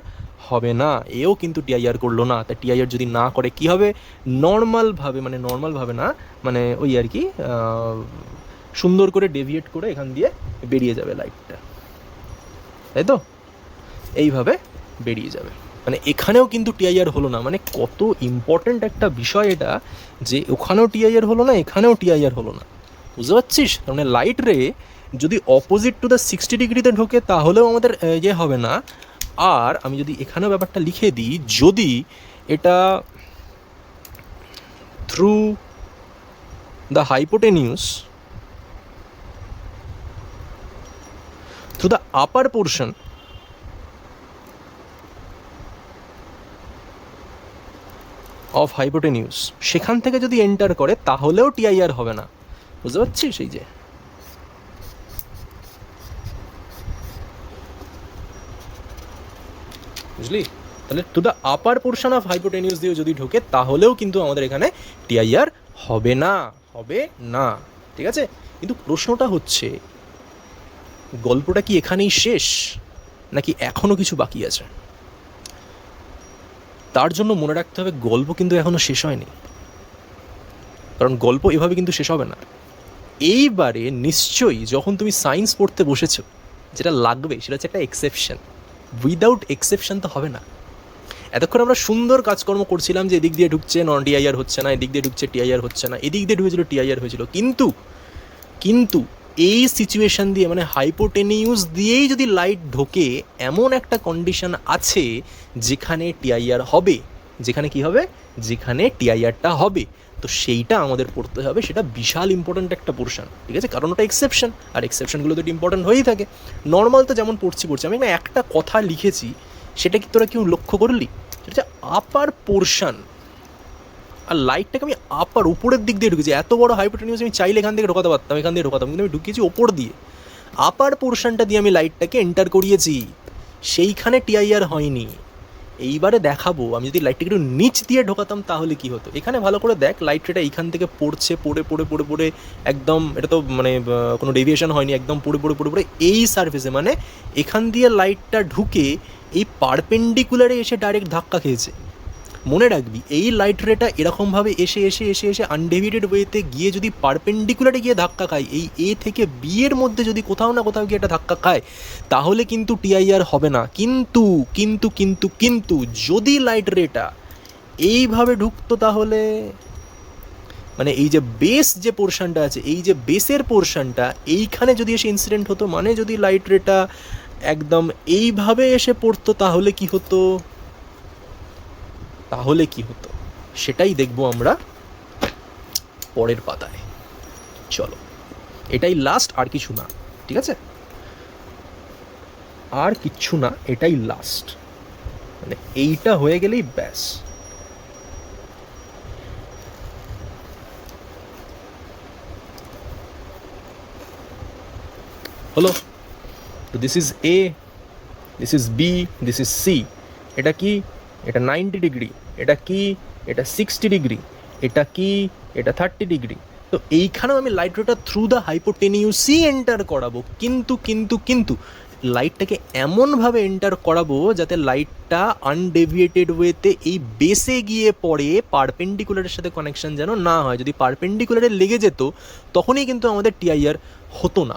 হবে না, এও কিন্তু টিআইআর করলো না। তাই টিআইআর যদি না করে কি হবে, নর্মালভাবে না, মানে ওই আর কি সুন্দর করে ডেভিয়েট করে এখান দিয়ে বেরিয়ে যাবে লাইটটা, তাই তো? এইভাবে বেরিয়ে যাবে। মানে এখানেও কিন্তু টিআইআর হলো না। মানে কত ইম্পর্ট্যান্ট একটা বিষয় এটা, যে ওখানেও টিআইআর হলো না, এখানেও টিআইআর হলো না। বুঝতে পারছিস? মানে লাইট রে যদি অপোজিট টু দ্য 60 ডিগ্রিতে ঢোকে তাহলেও আমাদের ইয়ে হবে না। আর আমি যদি এখানেও ব্যাপারটা লিখে দিই, যদি এটা through the hypotenuse, through the upper portion of hypotenuse, সেখান থেকে যদি এন্টার করে তাহলেও টিআইআর হবে না। বুঝতে পারছিস? এই যে বুঝলি? তাহলে to the upper portion of hypotenuse দিয়ে যদি ঢোকে তাহলেও কিন্তু আমাদের এখানে টিআইআর হবে না, হবে না। ঠিক আছে? কিন্তু প্রশ্নটা হচ্ছে, গল্পটা কি এখানেই শেষ, নাকি এখনও কিছু বাকি আছে? তার জন্য মনে রাখতে হবে, গল্প কিন্তু এখনও শেষ হয়নি, কারণ গল্প এভাবে কিন্তু শেষ হবে না। এইবারে নিশ্চয়ই যখন তুমি সায়েন্স পড়তে বসেছো, যেটা লাগবে সেটা হচ্ছে একটা এক্সেপশন। উইদাউট এক্সেপশন তো হবে না। এতক্ষণ আমরা সুন্দর কাজকর্ম করছিলাম যে এদিক দিয়ে ঢুকছে নন টিআইআর হচ্ছে না, এদিক দিয়ে ঢুকছে টিআইআর হচ্ছে না, এদিক দিয়ে ঢুকেছিল টিআইআর হয়েছিল। কিন্তু এই সিচুয়েশান দিয়ে, মানে হাইপোটেনিউস দিয়েই যদি লাইট ঢোকে, এমন একটা কন্ডিশন আছে যেখানে টিআইআর হবে। যেখানে কি হবে? যেখানে টিআইআরটা হবে। তো সেইটা আমাদের পড়তে হবে, সেটা বিশাল ইম্পর্ট্যান্ট একটা পোর্শন। ঠিক আছে? কারণ ওটা এক্সেপশন, আর এক্সেপশনগুলো তো ইম্পর্ট্যান্ট হয়েই থাকে। নর্মাল তো যেমন পড়ছি, আমি না একটা কথা লিখেছি, সেটা কি তোরা কেউ লক্ষ্য করলি? সেটা হচ্ছে আপার পোর্শন। আর লাইটটাকে আমি আপার উপরের দিক দিয়ে ঢুকেছি। এত বড় হাইপোটেনিউস আমি চাইলে এখান থেকে ঢোকাতে পারতাম, এখান দিয়ে ঢোকাতাম, কিন্তু আমি ঢুকিয়েছি ওপর দিয়ে। আপার পোর্শনটা দিয়ে আমি লাইটটাকে এন্টার করিয়েছি, সেইখানে টিআইআর হয়নি। এইবারে দেখাবো, আমি যদি লাইটটাকে একটু নিচ দিয়ে ঢোকাতাম তাহলে কি হতো। এখানে ভালো করে দেখ, লাইট রেটা এইখান থেকে পড়ছে, পড়ে একদম, এটা তো মানে কোনো ডেভিয়েশন হয়নি, একদম পড়ে এই সারফেসে, মানে এখান দিয়ে লাইটটা ঢুকে এই পারপেন্ডিকুলারে এসে ডাইরেক্ট ধাক্কা খেয়েছে। মনে রাখবি, এই লাইট রেটা এরকমভাবে এসে আনডেভিয়েটেড ওয়েতে গিয়ে যদি পারপেন্ডিকুলারে গিয়ে ধাক্কা খায়, এই এ থেকে বি এর মধ্যে যদি কোথাও না কোথাও গিয়ে একটা ধাক্কা খায়, তাহলে কিন্তু টিআইআর হবে না। কিন্তু যদি লাইট রেটা এইভাবে ঢুকতো, তাহলে মানে এই যে বেস যে পোর্শনটা আছে, এই যে বেসের পোর্শনটা, এইখানে যদি এসে ইনসিডেন্ট হতো, মানে যদি লাইট রেটা একদম এইভাবে এসে পড়তো, তাহলে কি হতো? সেটাই দেখবো আমরা পরের পাতায়। চলো, এটাই লাস্ট, আর কিছু না। ঠিক আছে? আর কিচ্ছু না, এটাই লাস্ট। মানে এইটা হয়ে গেলেই ব্যাস। হলো। তো this is A, this is B, this is C. এটা কি? এটা 90 ডিগ্রি। এটা কি? এটা 60 ডিগ্রি। এটা কি? এটা 30 ডিগ্রি। তো এইখানেও আমি লাইট রেটা থ্রু দ্য হাইপোটেনিউসই এন্টার করাবো, কিন্তু লাইটটাকে এমনভাবে এন্টার করাবো যাতে লাইটটা আনডেভিয়েটেড ওয়েতে এই বেসে গিয়ে পড়ে, পারপেন্ডিকুলারের সাথে কানেকশন যেন না হয়। যদি পারপেন্ডিকুলারে লেগে যেত তখনই কিন্তু আমাদের টিআইআর হতো না,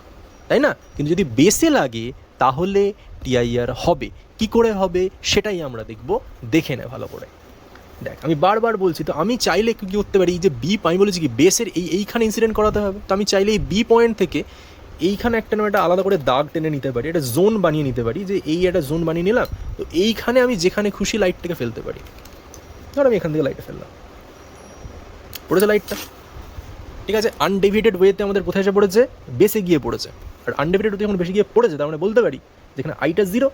তাই না? কিন্তু যদি বেসে লাগে তাহলে টিআইআর হবে। কি করে হবে সেটাই আমরা দেখব। দেখে নে ভালো করে। দেখ, আমি বারবার বলছি, তো আমি চাইলে কী করতে পারি, এই যে বি, আমি বলেছি কি বেসের এইখানে ইনসিডেন্ট করাতে হবে। তো আমি চাইলে এই বি পয়েন্ট থেকে এইখানে একটা আলাদা করে দাগ টেনে নিতে পারি, একটা জোন বানিয়ে নিতে পারি, যে এই একটা জোন বানিয়ে নিলাম। তো এইখানে আমি যেখানে খুশি লাইটটাকে ফেলতে পারি। ধর আমি এখান থেকে লাইটটা ফেললাম, পড়েছে লাইটটা। ঠিক আছে? আনডেভিয়েটেড ওয়েতে আমাদের কোথায় এসে পড়েছে? বেসে গিয়ে পড়েছে। আর আনডেভিয়েটেড ওয়েতে যখন বেশি গিয়ে পড়েছে, তার মানে বলতে পারি যেখানে আইটা জিরো,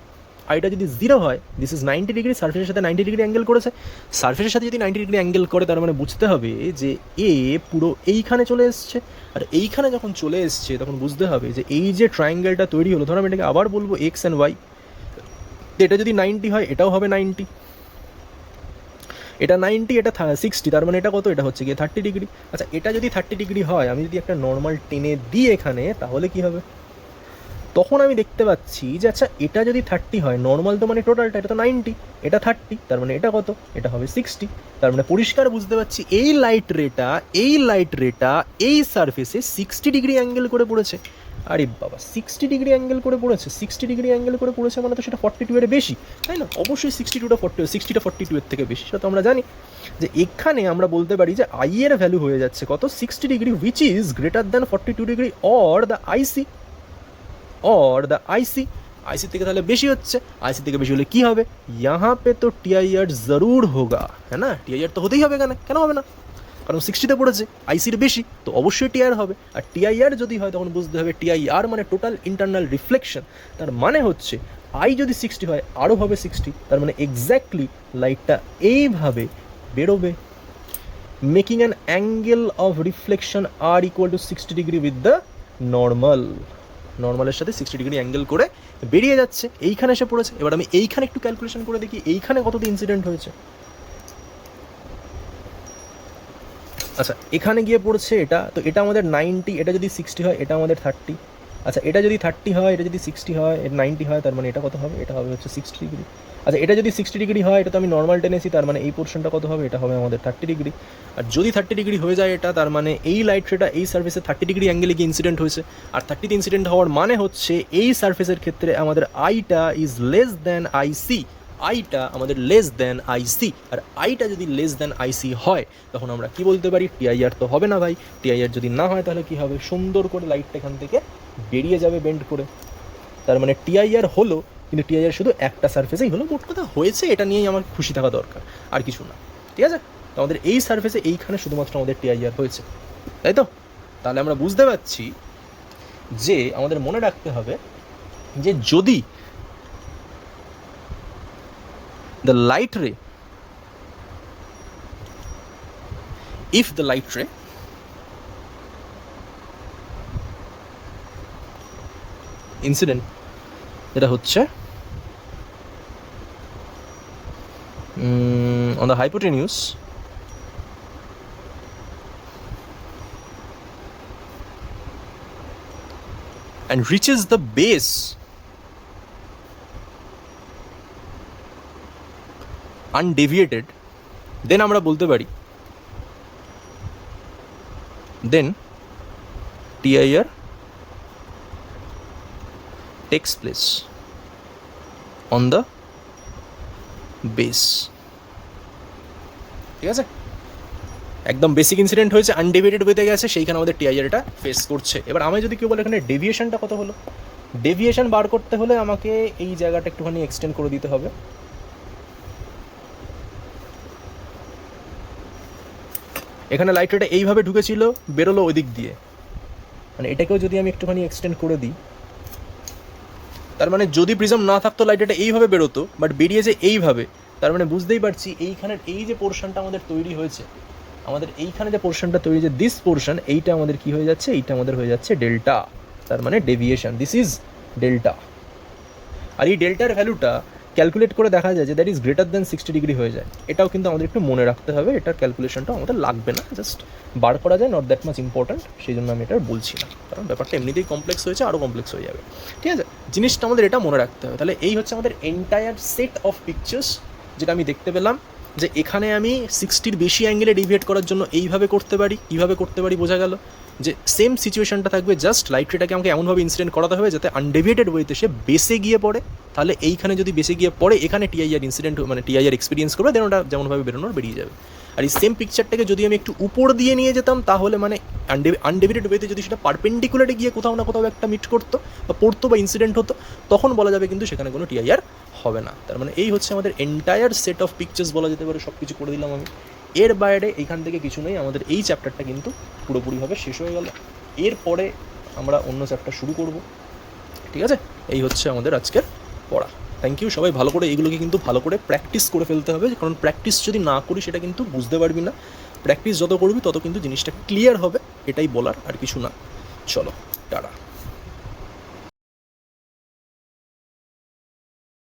আইটা যদি জিরো হয়, দিস ইজ 90 ডিগ্রি, সার্ফেসের সাথে 90 ডিগ্রি অ্যাঙ্গেল করেছে। সার্ফেসের সাথে যদি 90 ডিগ্রি অ্যাঙ্গেল করে, তার মানে বুঝতে হবে যে এ পুরো এইখানে চলে এসছে। আর এইখানে যখন চলে এসছে, তখন বুঝতে হবে যে এই যে ট্রায়াঙ্গেলটা তৈরি হলো, ধরো আমি এটাকে আবার বলবো এক্স অ্যান্ড ওয়াই, এটা যদি 90 হয়, এটাও হবে 90। এটা 90, এটা 60, তার মানে এটা কত? এটা হচ্ছে গিয়ে 30 ডিগ্রি। আচ্ছা, এটা যদি 30 ডিগ্রি হয়, আমি যদি একটা নর্মাল টেনে দিই এখানে, তাহলে কি হবে? তখন আমি দেখতে পাচ্ছি যে আচ্ছা, এটা যদি 30 হয়, নর্মাল তো মানে টোটালটা, এটা তো 90, এটা 30, তার মানে এটা কত? এটা হবে 60। তার মানে পরিষ্কার বুঝতে পারছি এই লাইট রেটা এই সারফেসে 60 ডিগ্রি অ্যাঙ্গেল করে পড়েছে। আরে বাবা 60 ডিগ্রি অ্যাঙ্গেল করে পড়েছে, 60 ডিগ্রি অ্যাঙ্গেল করে পড়েছে মানে তো সেটা 42 এর বেশি, তাই না? অবশ্যই 62টা 60টা 42 এর থেকে বেশি, সেটা তো আমরা জানি। যে এখানে আমরা বলতে পারি যে আই এর ভ্যালু হয়ে যাচ্ছে কত, 60 degree, which is greater than 42 degree or the IC, IC থেকে তাহলে বেশি হচ্ছে। আইসি থেকে বেশি হলে কি হবে, यहाँ पे तो टीआईआर जरूर होगा, है ना? टीआईआर তো হতেই হবে, কেন হবে না? কারণ 60তে পড়েছে, আইসির বেশি, তো অবশ্যই টিআইআর হবে। আর টিআইআর যদি হয় তখন বুঝতে হবে টিআইআর মানে টোটাল ইন্টারনাল রিফ্লেকশন, তার মানে হচ্ছে আই যদি 60 হয় আরও হবে 60, তার মানে এক্স্যাক্টলি লাইটটা এইভাবে বেরোবে, making an angle of reflection R equal to 60 degree with the নর্মালের সাথে 60 ডিগ্রি অ্যাঙ্গেল করে বেরিয়ে যাচ্ছে, এইখানে এসে পড়েছে। এবার আমি এইখানে একটু ক্যালকুলেশন করে দেখি এইখানে কতটা ইনসিডেন্ট হয়েছে। আচ্ছা এখানে গিয়ে পড়ছে এটা, তো এটা আমাদের 90, এটা যদি 60 হয় এটা আমাদের 30। আচ্ছা এটা যদি 30 হয়, এটা যদি 60 হয়, এটা 90 হয়, তার মানে এটা কত হবে, এটা হবে হচ্ছে 60 ডিগ্রি। আচ্ছা এটা যদি 60 ডিগ্রি হয়, এটা তো আমি নর্মাল টেনেছি, তার মানে এই পোর্শনটা কত হবে, এটা হবে আমাদের 30 ডিগ্রি। আর যদি 30 ডিগ্রি হয়ে যায় এটা, তার মানে এই লাইট রেটা এই সার্ফেসে 30 ডিগ্রি অ্যাঙ্গেলে গিয়ে ইনসিডেন্ট হয়েছে। আর 30তে ইনসিডেন্ট হওয়ার মানে হচ্ছে এই সার্ফেসের ক্ষেত্রে আমাদের আইটা ইজ লেস দ্যান আইসি, আইটা আমাদের লেস দ্যান আইসি। আর আইটা যদি লেস দ্যান আইসি হয় তখন আমরা কি বলতে পারি, টিআইআর তো হবে না ভাই। টিআইআর যদি না হয় তাহলে কি হবে, সুন্দর করে লাইটটা এখান থেকে বেরিয়ে যাবে বেন্ড করে, তার মানে টিআইআর হলো, কিন্তু টিআইআর শুধু একটা সার্ফেসেই হলো। মোট কথা হয়েছে, এটা নিয়েই আমার খুশি থাকা দরকার, আর কিছু না, ঠিক আছে? তো আমাদের এই সার্ফেসে এইখানে শুধুমাত্র আমাদের টিআইআর হয়েছে, তাই তো? তাহলে আমরা বুঝতে পারছি যে আমাদের মনে রাখতে হবে যে যদি the light ray, if the light ray incident যেটা হচ্ছে on the hypotenuse and reaches the base undeviated, then আমরা বলতে পারি then TIR takes place on the base, ঠিক আছে? একদম বেসিক ইনসিডেন্ট হয়েছে, আনডেভিয়েটেড হয়ে গেছে, সেইখানে আমাদের টিআইআর এটা ফেস করছে। এবার আমি যদি কেউ বলে এখানে ডেভিয়েশনটা কত হলো, ডেভিয়েশন বার করতে হলে আমাকে এই জায়গাটা একটুখানি এক্সটেন্ড করে দিতে হবে। এখানে লাইট রেটা এইভাবে ঢুকেছিল, বেরোলো ওই দিক দিয়ে, মানে এটাকেও যদি আমি একটুখানি এক্সটেন্ড করে দিই, তার মানে যদি প্রিজম না থাকতো লাইট রেটা এইভাবে বেরোতো, বাট বেরিয়েছে এইভাবে, তার মানে বুঝতেই পারছি এইখানের এই যে পোর্শনটা আমাদের তৈরি হয়েছে, আমাদের এইখানে যে পোর্শনটা তৈরি হয়েছে দিস পোর্শন, এইটা আমাদের কি হয়ে যাচ্ছে, এইটা আমাদের হয়ে যাচ্ছে ডেল্টা, তার মানে ডেভিয়েশন, দিস ইজ ডেল্টা। আর এই ডেল্টার ভ্যালুটা ক্যালকুলেট করে দেখা যায় যে that is greater than 60 degree হয়ে যায়। এটাও কিন্তু আমাদের একটু মনে রাখতে হবে, এটার ক্যালকুলেশনটা আমাদের লাগবে না, জাস্ট বার করা যায়, নট দ্যাট মাচ ইম্পর্ট্যান্ট, সেই জন্য আমি এটা বলছি না, কারণ ব্যাপারটা এমনিতেই কমপ্লেক্স হয়েছে, আরও কমপ্লেক্স হয়ে যাবে, ঠিক আছে? জিনিসটা আমাদের এটা মনে রাখতে হবে। তাহলে এই হচ্ছে আমাদের এন্টায়ার সেট অফ পিকচার্স, যেটা আমি দেখতে পেলাম যে এখানে আমি 60-র বেশি অ্যাঙ্গেলে ডেভিয়েট করার জন্য এইভাবে করতে পারি, কীভাবে করতে পারি বোঝা গেল। যে সেম সিচুয়েশনটা থাকবে, জাস্ট লাইট রেটাকে আমাকে এমনভাবে ইনসিডেন্ট করাতে হবে যাতে আনডেভিয়েটেড ওয়েতে সে বেসে গিয়ে পড়ে, তাহলে এইখানে যদি বেসে গিয়ে পড়ে এখানে টিআইআর ইনসিডেন্ট মানে টিআইআর এক্সপিরিয়েন্স করবে, দেন ওটা যেমনভাবে বেরোনোর বেরিয়ে যাবে। আর এই সেম পিকচারটাকে যদি আমি একটু উপর দিয়ে নিয়ে যেতাম, তাহলে মানে আনডেভিয়েটেড ওয়েতে যদি সেটা পারপেন্ডিকুলারে গিয়ে কোথাও না কোথাও একটা মিট করতো বা পড়তো বা ইনসিডেন্ট হতো, তখন বলা যাবে কিন্তু সেখানে কোনো টিআইআর হবে না। তার মানে এই হচ্ছে আমাদের এন্টায়ার সেট অফ পিকচার্স বলা যেতে পারে, সব কিছু করে দিলাম আমি। এর বাইরে এইখান থেকে কিছু নেই, আমাদের এই চ্যাপ্টারটা কিন্তু পুরোপুরিভাবে শেষ হয়ে গেল। এরপরে আমরা অন্য চ্যাপ্টার শুরু করব, ঠিক আছে? এই হচ্ছে আমাদের আজকের পড়া। থ্যাংক ইউ, সবাই ভালো করে এইগুলোকে কিন্তু ভালো করে প্র্যাকটিস করে ফেলতে হবে, কারণ প্র্যাকটিস যদি না করি সেটা কিন্তু বুঝতে পারবি না। প্র্যাকটিস যত করবি তত কিন্তু জিনিসটা ক্লিয়ার হবে, এটাই বলার, আর কিছু না। চলো টাটা।